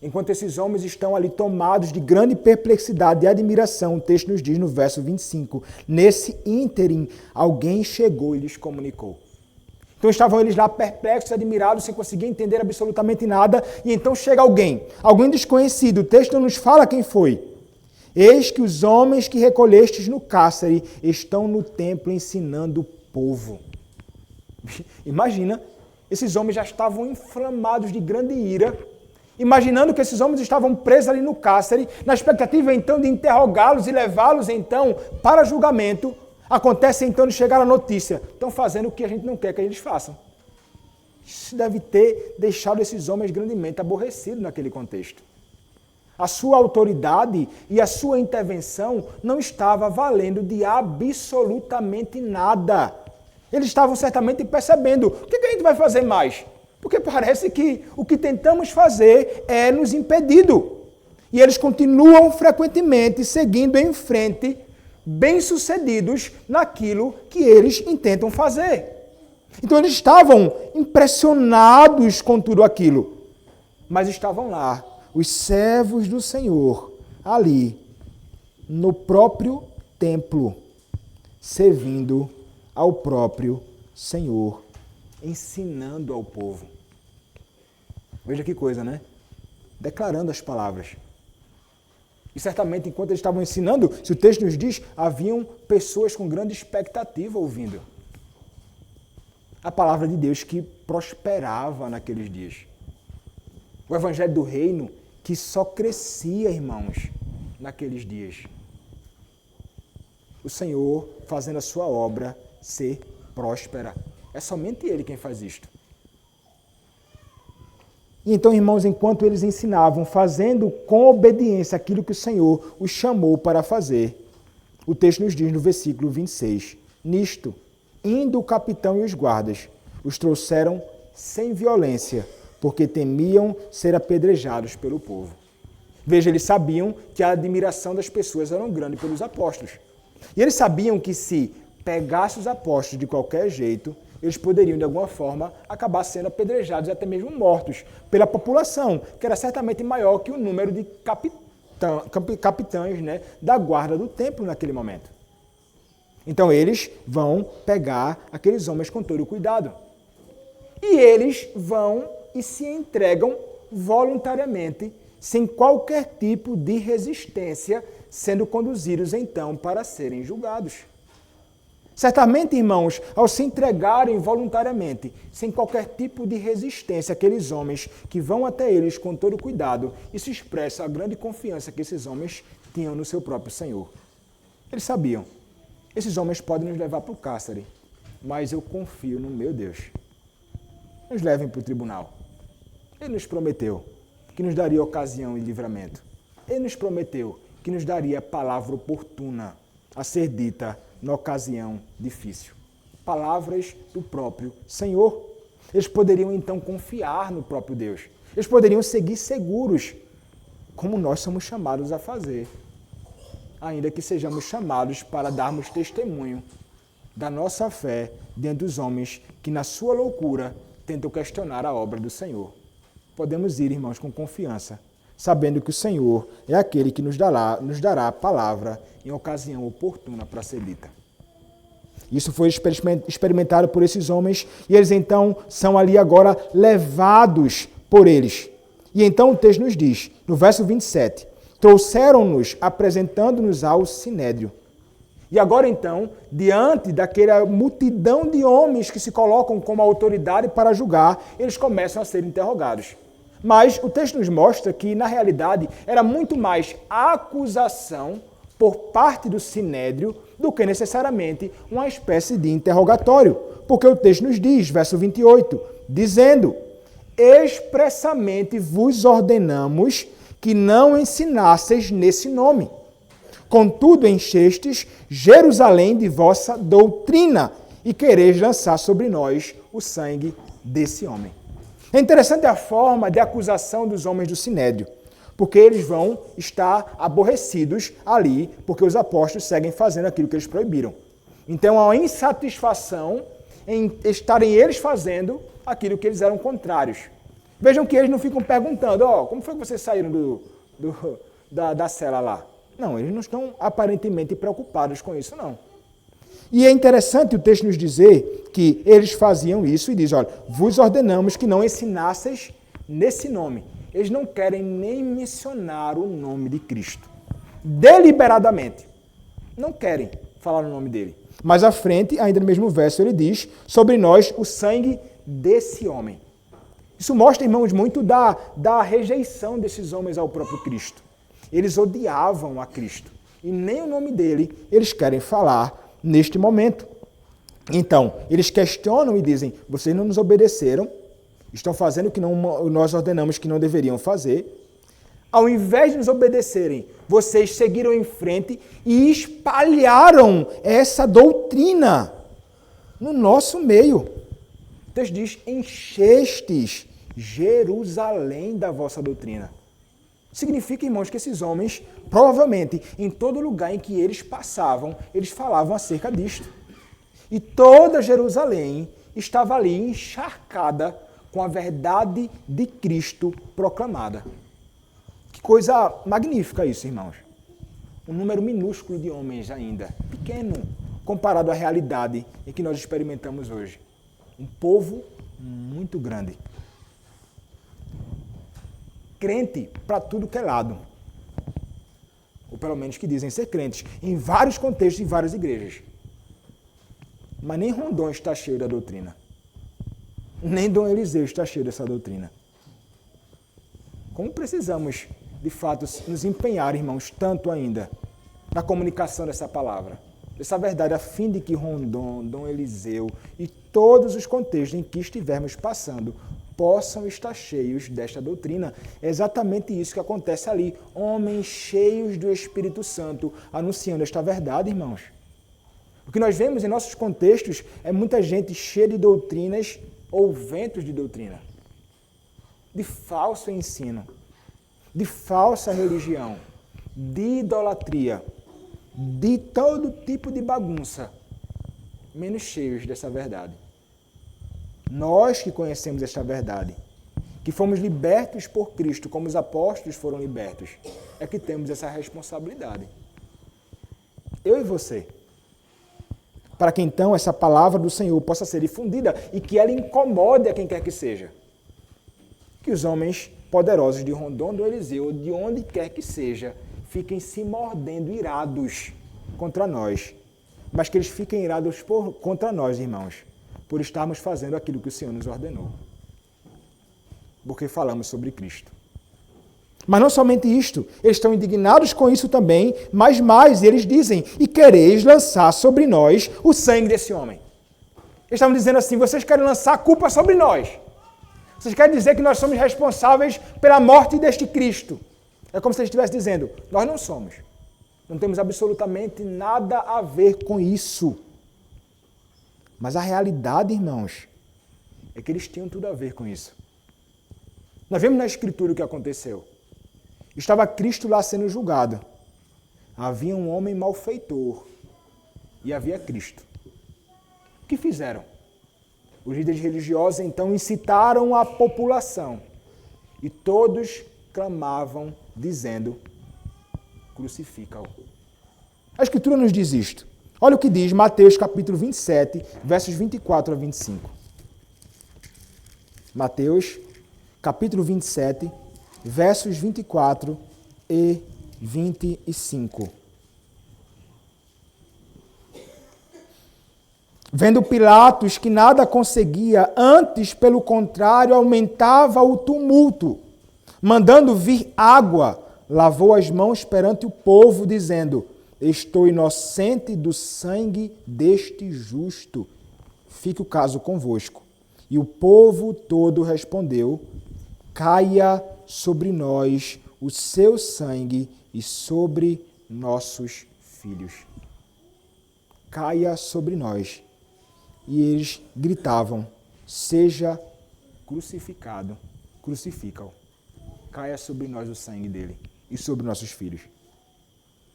Enquanto esses homens estão ali tomados de grande perplexidade e admiração, o texto nos diz no verso 25, nesse ínterim, alguém chegou e lhes comunicou. Então estavam eles lá perplexos, admirados, sem conseguir entender absolutamente nada, e então chega alguém desconhecido, o texto não nos fala quem foi. Eis que os homens que recolhestes no cárcere estão no templo ensinando o povo. Imagina, esses homens já estavam inflamados de grande ira, imaginando que esses homens estavam presos ali no cárcere, na expectativa então de interrogá-los e levá-los então para julgamento. Acontece então de chegar a notícia, estão fazendo o que a gente não quer que eles façam. Isso deve ter deixado esses homens grandemente aborrecidos naquele contexto. A sua autoridade e a sua intervenção não estava valendo de absolutamente nada. Eles estavam certamente percebendo, o que a gente vai fazer mais? Porque parece que o que tentamos fazer é nos impedido. E eles continuam frequentemente seguindo em frente, bem-sucedidos naquilo que eles intentam fazer. Então eles estavam impressionados com tudo aquilo. Mas estavam lá, os servos do Senhor, ali, no próprio templo, servindo ao próprio Senhor, ensinando ao povo. Veja que coisa, né? Declarando as palavras. E certamente, enquanto eles estavam ensinando, se o texto nos diz, haviam pessoas com grande expectativa ouvindo a palavra de Deus que prosperava naqueles dias. O evangelho do reino que só crescia, irmãos, naqueles dias. O Senhor fazendo a sua obra ser próspera. É somente Ele quem faz isto. E então, irmãos, enquanto eles ensinavam, fazendo com obediência aquilo que o Senhor os chamou para fazer, o texto nos diz no versículo 26, nisto, indo o capitão e os guardas, os trouxeram sem violência, porque temiam ser apedrejados pelo povo. Veja, eles sabiam que a admiração das pessoas era grande pelos apóstolos. E eles sabiam que se pegasse os apóstolos de qualquer jeito, eles poderiam, de alguma forma, acabar sendo apedrejados e até mesmo mortos pela população, que era certamente maior que o número de capitães, né, da guarda do templo naquele momento. Então eles vão pegar aqueles homens com todo o cuidado. E eles vão e se entregam voluntariamente, sem qualquer tipo de resistência, sendo conduzidos então para serem julgados. Certamente, irmãos, ao se entregarem voluntariamente, sem qualquer tipo de resistência, aqueles homens que vão até eles com todo cuidado, isso expressa a grande confiança que esses homens tinham no seu próprio Senhor. Eles sabiam, esses homens podem nos levar para o cárcere, mas eu confio no meu Deus. Nos levem para o tribunal. Ele nos prometeu que nos daria ocasião e livramento. Ele nos prometeu que nos daria palavra oportuna a ser dita na ocasião difícil. Palavras do próprio Senhor. Eles poderiam então confiar no próprio Deus. Eles poderiam seguir seguros, como nós somos chamados a fazer. Ainda que sejamos chamados para darmos testemunho da nossa fé diante dos homens que, na sua loucura, tentam questionar a obra do Senhor. Podemos ir, irmãos, com confiança, sabendo que o Senhor é aquele que nos dará a palavra em ocasião oportuna para ser dita. Isso foi experimentado por esses homens e eles então são ali agora levados por eles. E então o texto nos diz, no verso 27, trouxeram-nos apresentando-nos ao Sinédrio. E agora então, diante daquela multidão de homens que se colocam como autoridade para julgar, eles começam a ser interrogados. Mas o texto nos mostra que, na realidade, era muito mais acusação por parte do Sinédrio do que necessariamente uma espécie de interrogatório. Porque o texto nos diz, verso 28, dizendo: expressamente vos ordenamos que não ensinasseis nesse nome. Contudo, enchestes Jerusalém de vossa doutrina e quereis lançar sobre nós o sangue desse homem. É interessante a forma de acusação dos homens do Sinédrio, porque eles vão estar aborrecidos ali, porque os apóstolos seguem fazendo aquilo que eles proibiram. Então, há uma insatisfação em estarem eles fazendo aquilo que eles eram contrários. Vejam que eles não ficam perguntando, como foi que vocês saíram da cela lá? Não, eles não estão aparentemente preocupados com isso, não. E é interessante o texto nos dizer que eles faziam isso e diz, olha, vos ordenamos que não ensinasseis nesse nome. Eles não querem nem mencionar o nome de Cristo. Deliberadamente. Não querem falar o nome dele. Mas à frente, ainda no mesmo verso, ele diz, sobre nós o sangue desse homem. Isso mostra, irmãos, muito da rejeição desses homens ao próprio Cristo. Eles odiavam a Cristo. E nem o nome dele eles querem falar neste momento. Então, eles questionam e dizem, vocês não nos obedeceram, estão fazendo o que nós ordenamos que não deveriam fazer. Ao invés de nos obedecerem, vocês seguiram em frente e espalharam essa doutrina no nosso meio. O texto diz, enchestes Jerusalém da vossa doutrina. Significa, irmãos, que esses homens, provavelmente, em todo lugar em que eles passavam, eles falavam acerca disto. E toda Jerusalém estava ali encharcada com a verdade de Cristo proclamada. Que coisa magnífica isso, irmãos. Um número minúsculo de homens ainda, pequeno, comparado à realidade em que nós experimentamos hoje. Um povo muito grande. Crente para tudo que é lado. Ou pelo menos que dizem ser crentes, em vários contextos, em várias igrejas. Mas nem Rondon está cheio da doutrina. Nem Dom Eliseu está cheio dessa doutrina. Como precisamos, de fato, nos empenhar, irmãos, tanto ainda, na comunicação dessa palavra, dessa verdade, a fim de que Rondon, Dom Eliseu e todos os contextos em que estivermos passando possam estar cheios desta doutrina. É exatamente isso que acontece ali. Homens cheios do Espírito Santo anunciando esta verdade, irmãos. O que nós vemos em nossos contextos é muita gente cheia de doutrinas ou ventos de doutrina, de falso ensino, de falsa religião, de idolatria, de todo tipo de bagunça, menos cheios dessa verdade. Nós que conhecemos esta verdade, que fomos libertos por Cristo, como os apóstolos foram libertos, é que temos essa responsabilidade. Eu e você. Para que então essa palavra do Senhor possa ser difundida e que ela incomode a quem quer que seja. Que os homens poderosos de Rondon, do Eliseu, ou de onde quer que seja, fiquem se mordendo irados contra nós. Mas que eles fiquem irados contra nós, irmãos, por estarmos fazendo aquilo que o Senhor nos ordenou. Porque falamos sobre Cristo. Mas não somente isto, eles estão indignados com isso também, mas mais, eles dizem, e quereis lançar sobre nós o sangue desse homem. Eles estavam dizendo assim, vocês querem lançar a culpa sobre nós. Vocês querem dizer que nós somos responsáveis pela morte deste Cristo? É como se ele estivesse dizendo, nós não somos. Não temos absolutamente nada a ver com isso. Mas a realidade, irmãos, é que eles tinham tudo a ver com isso. Nós vemos na Escritura o que aconteceu. Estava Cristo lá sendo julgado. Havia um homem malfeitor e havia Cristo. O que fizeram? Os líderes religiosos então incitaram a população e todos clamavam dizendo, crucifica-o. A Escritura nos diz isto. Olha o que diz Mateus capítulo 27, versos 24 a 25. Mateus capítulo 27, versos 24 e 25. Vendo Pilatos que nada conseguia, antes, pelo contrário, aumentava o tumulto. Mandando vir água, lavou as mãos perante o povo, dizendo, estou inocente do sangue deste justo. Fique o caso convosco. E o povo todo respondeu, caia sobre nós o seu sangue e sobre nossos filhos. Caia sobre nós. E eles gritavam, seja crucificado, crucifica-o. Caia sobre nós o sangue dele e sobre nossos filhos.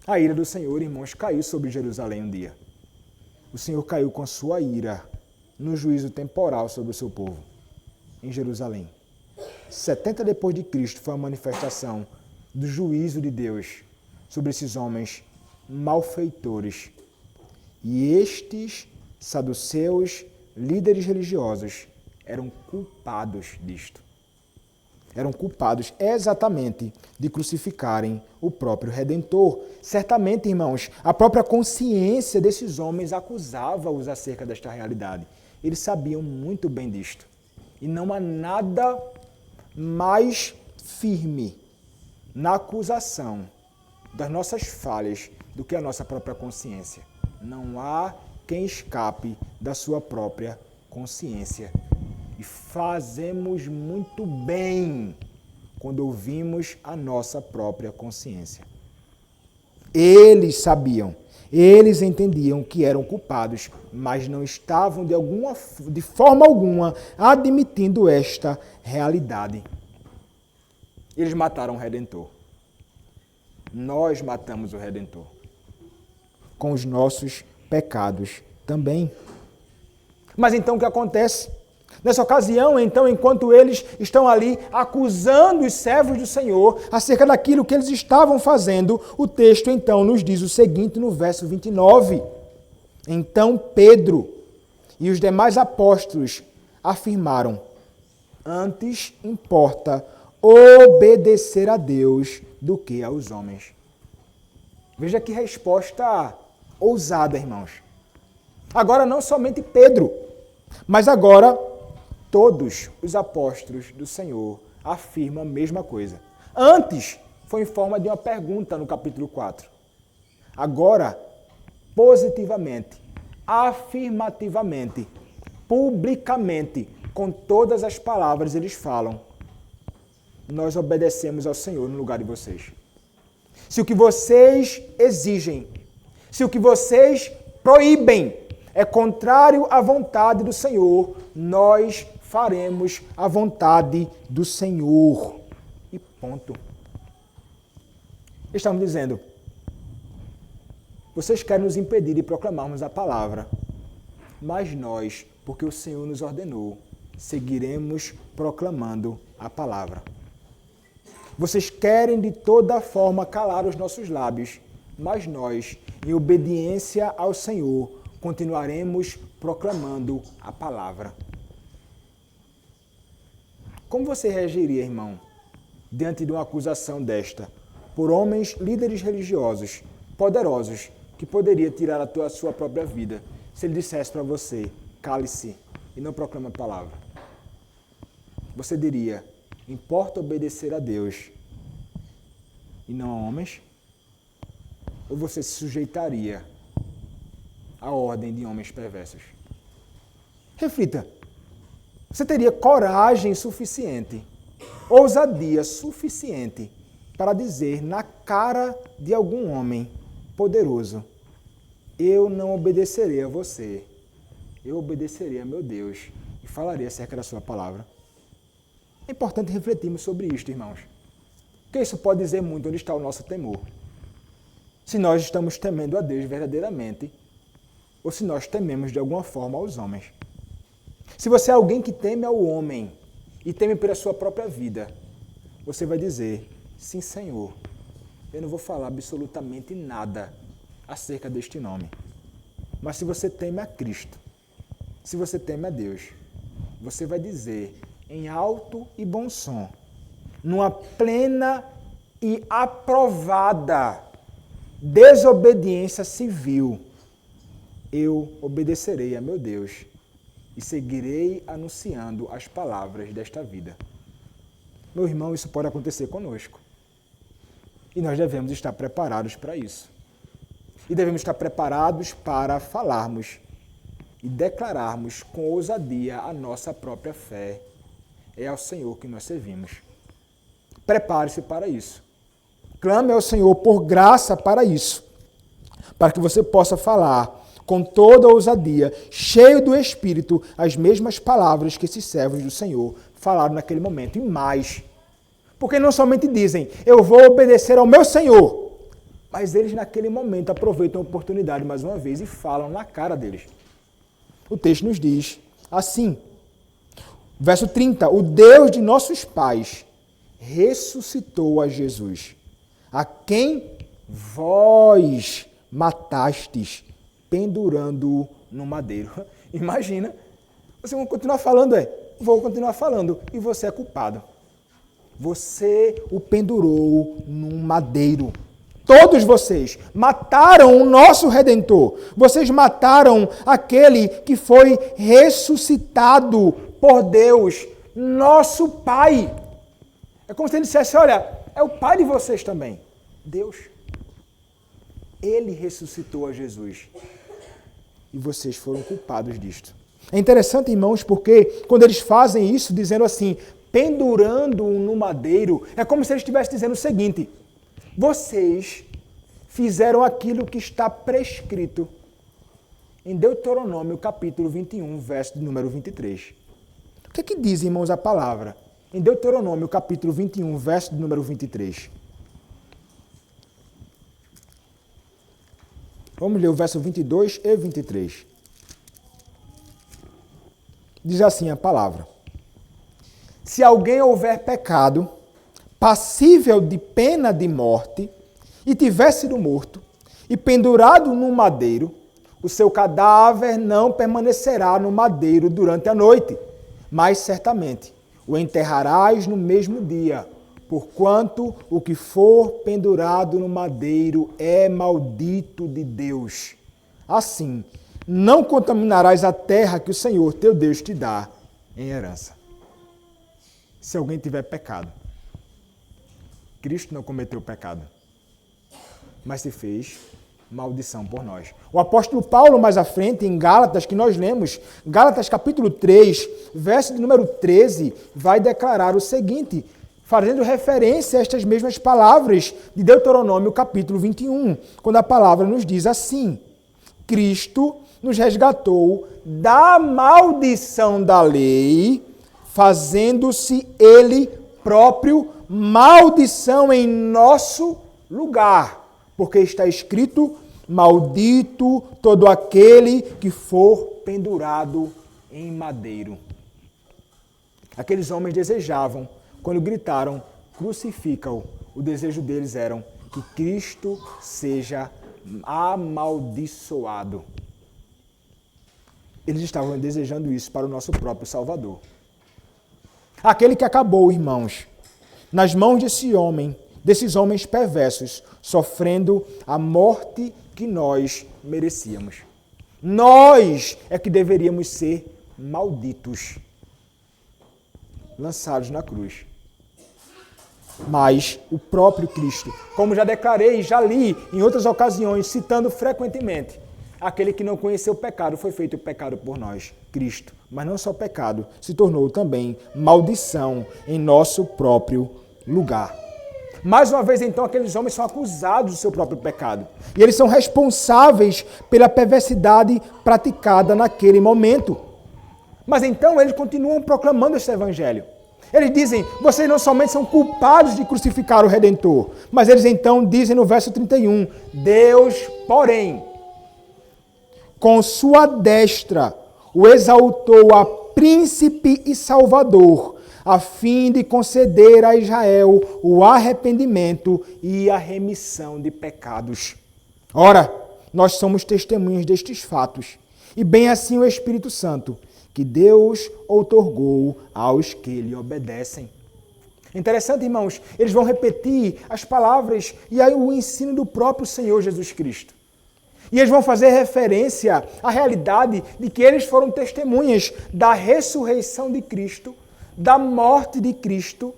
A ira do Senhor, irmãos, caiu sobre Jerusalém um dia. O Senhor caiu com sua ira no juízo temporal sobre o seu povo, em Jerusalém. 70 depois de Cristo foi a manifestação do juízo de Deus sobre esses homens malfeitores. E estes saduceus, líderes religiosos, eram culpados disto. Eram culpados exatamente de crucificarem o próprio Redentor. Certamente, irmãos, a própria consciência desses homens acusava-os acerca desta realidade. Eles sabiam muito bem disto. E não há nada mais firme na acusação das nossas falhas do que a nossa própria consciência. Não há quem escape da sua própria consciência. E fazemos muito bem quando ouvimos a nossa própria consciência. Eles sabiam, eles entendiam que eram culpados, mas não estavam de forma alguma admitindo esta realidade. Eles mataram o Redentor. Nós matamos o Redentor. Com os nossos pecados também. Mas então o que acontece? Nessa ocasião, então, enquanto eles estão ali acusando os servos do Senhor acerca daquilo que eles estavam fazendo, o texto então nos diz o seguinte no verso 29. Então Pedro e os demais apóstolos afirmaram, antes importa obedecer a Deus do que aos homens. Veja que resposta ousada, irmãos. Agora não somente Pedro, mas agora todos os apóstolos do Senhor afirmam a mesma coisa. Antes foi em forma de uma pergunta no capítulo 4. Agora, positivamente, afirmativamente, publicamente, com todas as palavras eles falam, nós obedecemos ao Senhor no lugar de vocês. Se o que vocês exigem, se o que vocês proíbem é contrário à vontade do Senhor, nós faremos a vontade do Senhor. E ponto. Estamos dizendo, vocês querem nos impedir de proclamarmos a palavra, mas nós, porque o Senhor nos ordenou, seguiremos proclamando a palavra. Vocês querem de toda forma calar os nossos lábios, mas nós, em obediência ao Senhor, continuaremos proclamando a palavra. Como você reagiria, irmão, diante de uma acusação desta, por homens líderes religiosos, poderosos, que poderia tirar a sua própria vida, se ele dissesse para você, cale-se e não proclame a palavra? Você diria, importa obedecer a Deus e não a homens? Ou você se sujeitaria à ordem de homens perversos? Reflita. Você teria coragem suficiente, ousadia suficiente para dizer na cara de algum homem poderoso: eu não obedecerei a você, eu obedecerei a meu Deus e falarei acerca da sua palavra? É importante refletirmos sobre isto, irmãos. Porque isso pode dizer muito onde está o nosso temor. Se nós estamos temendo a Deus verdadeiramente, ou se nós tememos de alguma forma aos homens. Se você é alguém que teme ao homem e teme pela sua própria vida, você vai dizer: sim, Senhor, eu não vou falar absolutamente nada acerca deste nome. Mas se você teme a Cristo, se você teme a Deus, você vai dizer em alto e bom som, numa plena e aprovada desobediência civil: eu obedecerei a meu Deus e seguirei anunciando as palavras desta vida. Meu irmão, isso pode acontecer conosco. E nós devemos estar preparados para isso. E devemos estar preparados para falarmos e declararmos com ousadia a nossa própria fé. É ao Senhor que nós servimos. Prepare-se para isso. Clame ao Senhor por graça para isso. Para que você possa falar com toda ousadia, cheio do Espírito, as mesmas palavras que esses servos do Senhor falaram naquele momento. E mais. Porque não somente dizem: eu vou obedecer ao meu Senhor, mas eles naquele momento aproveitam a oportunidade mais uma vez e falam na cara deles. O texto nos diz assim, verso 30, o Deus de nossos pais ressuscitou a Jesus, a quem vós matastes, pendurando-o no madeiro. Imagina, você vai continuar falando, vou continuar falando, e você é culpado. Você o pendurou num madeiro. Todos vocês mataram o nosso Redentor. Vocês mataram aquele que foi ressuscitado por Deus, nosso Pai. É como se ele dissesse: olha, é o Pai de vocês também, Deus. Ele ressuscitou a Jesus. E vocês foram culpados disto. É interessante, irmãos, porque quando eles fazem isso, dizendo assim, pendurando-o no madeiro, é como se eles estivessem dizendo o seguinte: vocês fizeram aquilo que está prescrito em Deuteronômio, capítulo 21, verso de número 23. O que é que diz, irmãos, a palavra? Em Deuteronômio, capítulo 21, verso de número 23. Vamos ler o verso 22 e 23. Diz assim a palavra: se alguém houver pecado, passível de pena de morte, e tiver sido morto, e pendurado num madeiro, o seu cadáver não permanecerá no madeiro durante a noite, mas certamente o enterrarás no mesmo dia, porquanto o que for pendurado no madeiro é maldito de Deus. Assim, não contaminarás a terra que o Senhor teu Deus te dá em herança. Se alguém tiver pecado, Cristo não cometeu pecado, mas se fez maldição por nós. O apóstolo Paulo, mais à frente, em Gálatas, que nós lemos, Gálatas capítulo 3, verso de número 13, vai declarar o seguinte, fazendo referência a estas mesmas palavras de Deuteronômio capítulo 21, quando a palavra nos diz assim: Cristo nos resgatou da maldição da lei, fazendo-se Ele próprio maldição em nosso lugar, porque está escrito: maldito todo aquele que for pendurado em madeiro. Aqueles homens desejavam, quando gritaram, crucifica-o, o desejo deles era que Cristo seja amaldiçoado. Eles estavam desejando isso para o nosso próprio Salvador. Aquele que acabou, irmãos, nas mãos desses homens perversos, sofrendo a morte que nós merecíamos. Nós é que deveríamos ser malditos, lançados na cruz. Mas o próprio Cristo, como já declarei, já li em outras ocasiões, citando frequentemente, aquele que não conheceu o pecado foi feito pecado por nós, Cristo. Mas não só pecado, se tornou também maldição em nosso próprio lugar. Mais uma vez, então, aqueles homens são acusados do seu próprio pecado. E eles são responsáveis pela perversidade praticada naquele momento. Mas então eles continuam proclamando esse evangelho. Eles dizem, vocês não somente são culpados de crucificar o Redentor, mas eles então dizem no verso 31, Deus, porém, com sua destra, o exaltou a príncipe e salvador, a fim de conceder a Israel o arrependimento e a remissão de pecados. Ora, nós somos testemunhas destes fatos, e bem assim o Espírito Santo, que Deus outorgou aos que lhe obedecem. Interessante, irmãos, eles vão repetir as palavras e aí o ensino do próprio Senhor Jesus Cristo. E eles vão fazer referência à realidade de que eles foram testemunhas da ressurreição de Cristo, da morte de Cristo,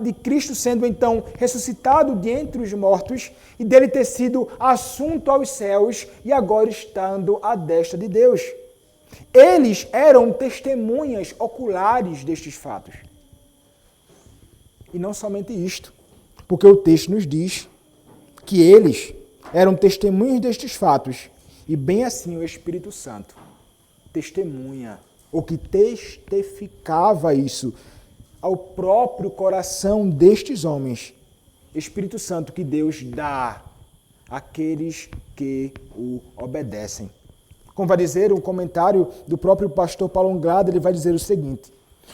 de Cristo sendo então ressuscitado de entre os mortos e dele ter sido assunto aos céus e agora estando à destra de Deus. Eles eram testemunhas oculares destes fatos. E não somente isto, porque o texto nos diz que eles eram testemunhas destes fatos e bem assim o Espírito Santo testemunha, ou que testificava isso ao próprio coração destes homens. Espírito Santo que Deus dá àqueles que o obedecem. Como vai dizer um comentário do próprio pastor Paulo Anglada, ele vai dizer o seguinte: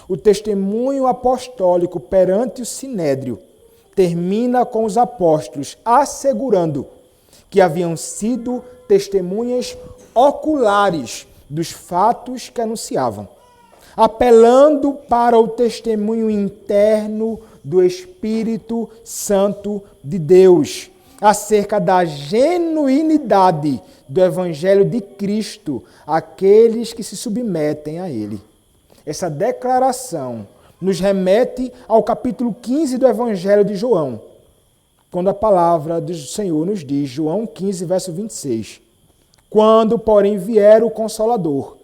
o testemunho apostólico perante o Sinédrio termina com os apóstolos assegurando que haviam sido testemunhas oculares dos fatos que anunciavam, apelando para o testemunho interno do Espírito Santo de Deus, acerca da genuinidade do Evangelho de Cristo, àqueles que se submetem a ele. Essa declaração nos remete ao capítulo 15 do Evangelho de João, quando a palavra do Senhor nos diz, João 15, verso 26, quando, porém, vier o Consolador,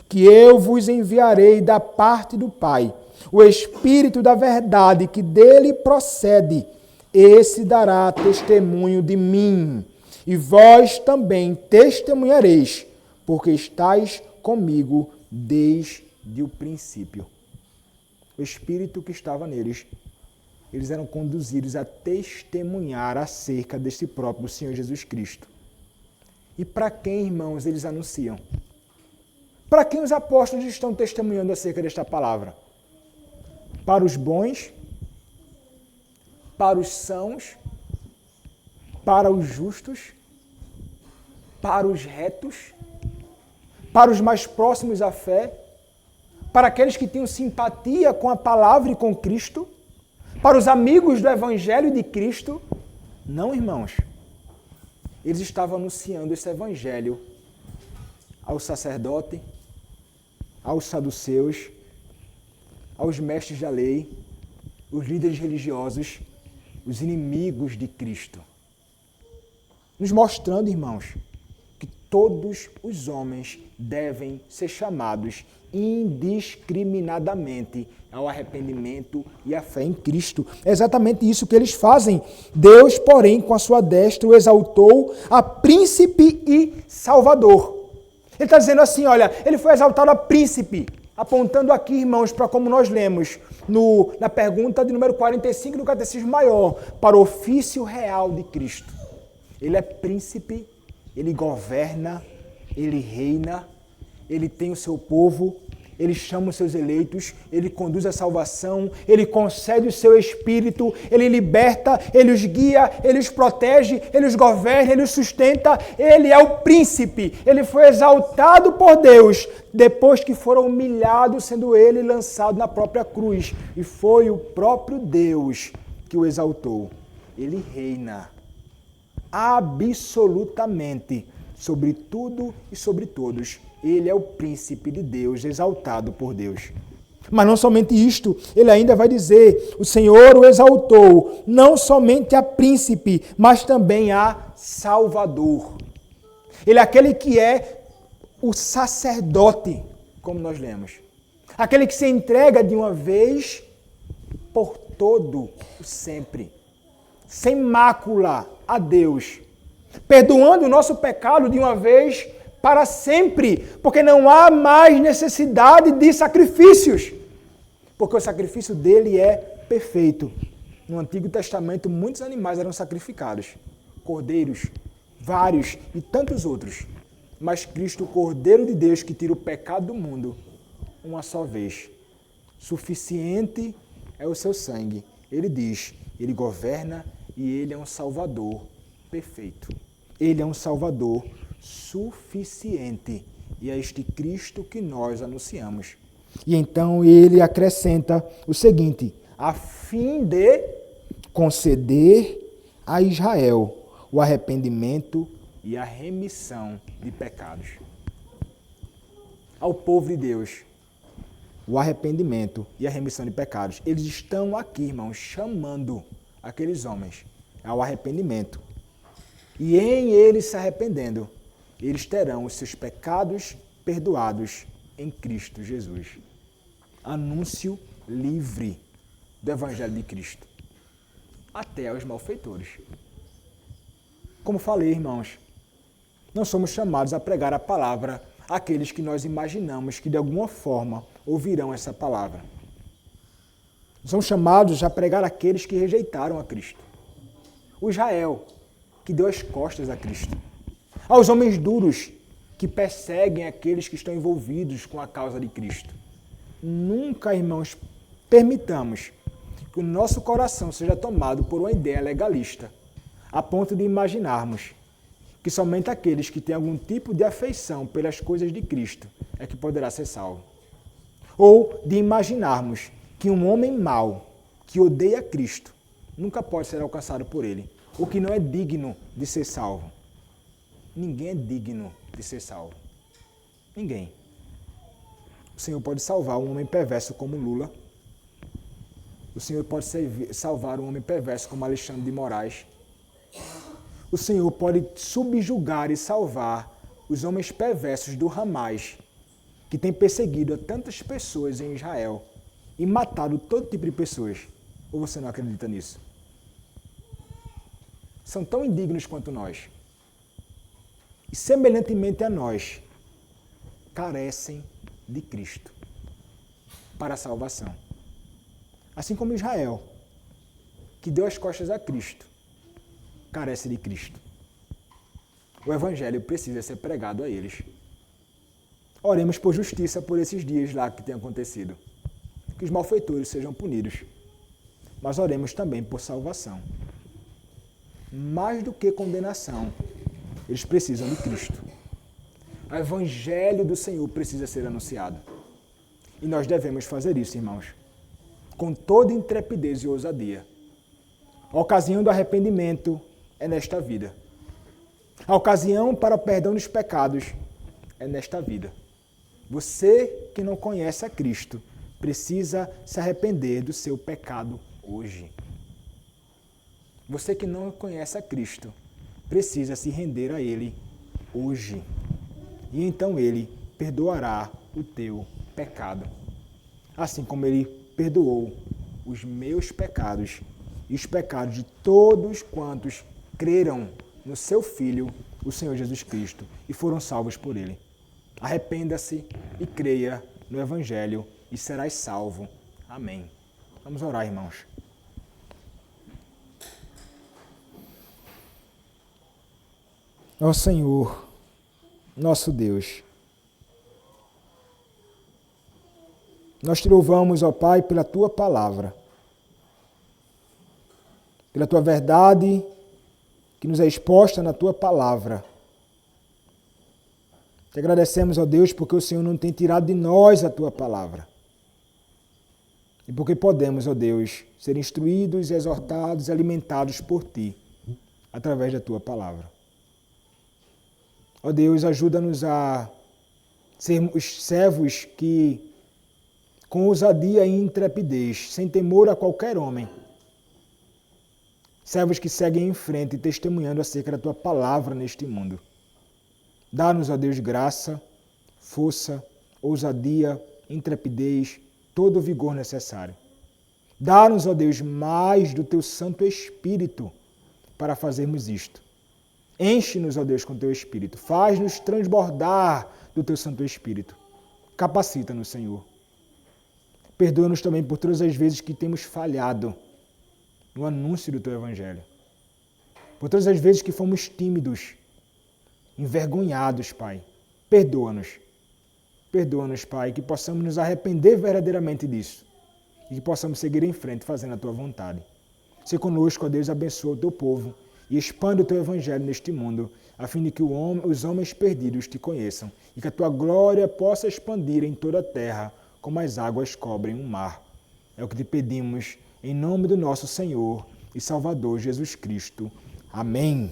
que eu vos enviarei da parte do Pai, o Espírito da verdade que dele procede, esse dará testemunho de mim, e vós também testemunhareis, porque estáis comigo desde o princípio. O Espírito que estava neles, eles eram conduzidos a testemunhar acerca desse próprio Senhor Jesus Cristo. E para quem, irmãos, eles anunciam? Para quem os apóstolos estão testemunhando acerca desta palavra? Para os bons? Para os sãos? Para os justos? Para os retos? Para os mais próximos à fé? Para aqueles que tinham simpatia com a palavra e com Cristo? Para os amigos do Evangelho de Cristo? Não, irmãos. Eles estavam anunciando esse Evangelho ao sacerdote, aos saduceus, aos mestres da lei, os líderes religiosos, os inimigos de Cristo. Nos mostrando, irmãos, que todos os homens devem ser chamados indiscriminadamente ao arrependimento e à fé em Cristo. É exatamente isso que eles fazem. Deus, porém, com a sua destra, o exaltou a príncipe e salvador. Ele está dizendo assim, olha, ele foi exaltado a príncipe, apontando aqui, irmãos, para como nós lemos na pergunta de número 45 do Catecismo Maior, para o ofício real de Cristo. Ele é príncipe, ele governa, ele reina, ele tem o seu povo, ele chama os seus eleitos, ele conduz a salvação, ele concede o seu espírito, ele liberta, ele os guia, ele os protege, ele os governa, ele os sustenta. Ele é o príncipe, ele foi exaltado por Deus depois que foram humilhados, sendo ele lançado na própria cruz. E foi o próprio Deus que o exaltou. Ele reina absolutamente sobre tudo e sobre todos. Ele é o príncipe de Deus, exaltado por Deus. Mas não somente isto, ele ainda vai dizer, o Senhor o exaltou, não somente a príncipe, mas também a salvador. Ele é aquele que é o sacerdote, como nós lemos. Aquele que se entrega de uma vez por todo o sempre, sem mácula a Deus, perdoando o nosso pecado de uma vez para sempre, porque não há mais necessidade de sacrifícios, porque o sacrifício dele é perfeito. No Antigo Testamento, muitos animais eram sacrificados, cordeiros, vários e tantos outros. Mas Cristo, o Cordeiro de Deus que tira o pecado do mundo, uma só vez. Suficiente é o seu sangue. Ele diz, ele governa e ele é um Salvador perfeito. Ele é um Salvador suficiente. E é este Cristo que nós anunciamos. E então ele acrescenta o seguinte, a fim de conceder a Israel o arrependimento e a remissão de pecados. Ao povo de Deus, o arrependimento e a remissão de pecados. Eles estão aqui, irmãos, chamando aqueles homens ao arrependimento. E em eles se arrependendo, eles terão os seus pecados perdoados em Cristo Jesus. Anúncio livre do Evangelho de Cristo, até aos malfeitores. Como falei, irmãos, não somos chamados a pregar a palavra àqueles que nós imaginamos que de alguma forma ouvirão essa palavra. Somos chamados a pregar àqueles que rejeitaram a Cristo. O Israel, que deu as costas a Cristo. Aos homens duros, que perseguem aqueles que estão envolvidos com a causa de Cristo. Nunca, irmãos, permitamos que o nosso coração seja tomado por uma ideia legalista, a ponto de imaginarmos que somente aqueles que têm algum tipo de afeição pelas coisas de Cristo é que poderá ser salvo. Ou de imaginarmos que um homem mau, que odeia Cristo, nunca pode ser alcançado por ele, ou que não é digno de ser salvo. Ninguém é digno de ser salvo. Ninguém. O Senhor pode salvar um homem perverso como Lula. O Senhor pode salvar um homem perverso como Alexandre de Moraes. O Senhor pode subjugar e salvar os homens perversos do Hamas, que tem perseguido a tantas pessoas em Israel e matado todo tipo de pessoas. Ou você não acredita nisso? São tão indignos quanto nós. E semelhantemente a nós, carecem de Cristo para a salvação. Assim como Israel, que deu as costas a Cristo, carece de Cristo. O Evangelho precisa ser pregado a eles. Oremos por justiça por esses dias lá que tem acontecido. Que os malfeitores sejam punidos. Mas oremos também por salvação. Mais do que condenação, eles precisam de Cristo. O Evangelho do Senhor precisa ser anunciado. E nós devemos fazer isso, irmãos, com toda intrepidez e ousadia. A ocasião do arrependimento é nesta vida. A ocasião para o perdão dos pecados é nesta vida. Você que não conhece a Cristo precisa se arrepender do seu pecado hoje. Você que não conhece a Cristo precisa se render a Ele hoje. E então Ele perdoará o teu pecado. Assim como Ele perdoou os meus pecados e os pecados de todos quantos creram no seu Filho, o Senhor Jesus Cristo, e foram salvos por Ele. Arrependa-se e creia no Evangelho e serás salvo. Amém. Vamos orar, irmãos. Ó Senhor, nosso Deus, nós te louvamos, ó Pai, pela Tua palavra, pela Tua verdade que nos é exposta na Tua palavra. Te agradecemos, ó Deus, porque o Senhor não tem tirado de nós a Tua palavra. E porque podemos, ó Deus, ser instruídos, exortados e alimentados por Ti, através da Tua palavra. Ó Deus, ajuda-nos a sermos servos que, com ousadia e intrepidez, sem temor a qualquer homem, servos que seguem em frente, testemunhando acerca da Tua palavra neste mundo. Dá-nos, ó Deus, graça, força, ousadia, intrepidez, todo o vigor necessário. Dá-nos, ó Deus, mais do Teu Santo Espírito para fazermos isto. Enche-nos, ó Deus, com Teu Espírito. Faz-nos transbordar do Teu Santo Espírito. Capacita-nos, Senhor. Perdoa-nos também por todas as vezes que temos falhado no anúncio do Teu Evangelho. Por todas as vezes que fomos tímidos, envergonhados, Pai. Perdoa-nos. Perdoa-nos, Pai, que possamos nos arrepender verdadeiramente disso e que possamos seguir em frente fazendo a Tua vontade. Se conosco, ó Deus, abençoa o Teu povo e expande o Teu Evangelho neste mundo, a fim de que os homens perdidos Te conheçam e que a Tua glória possa expandir em toda a terra, como as águas cobrem o mar. É o que Te pedimos, em nome do nosso Senhor e Salvador Jesus Cristo. Amém.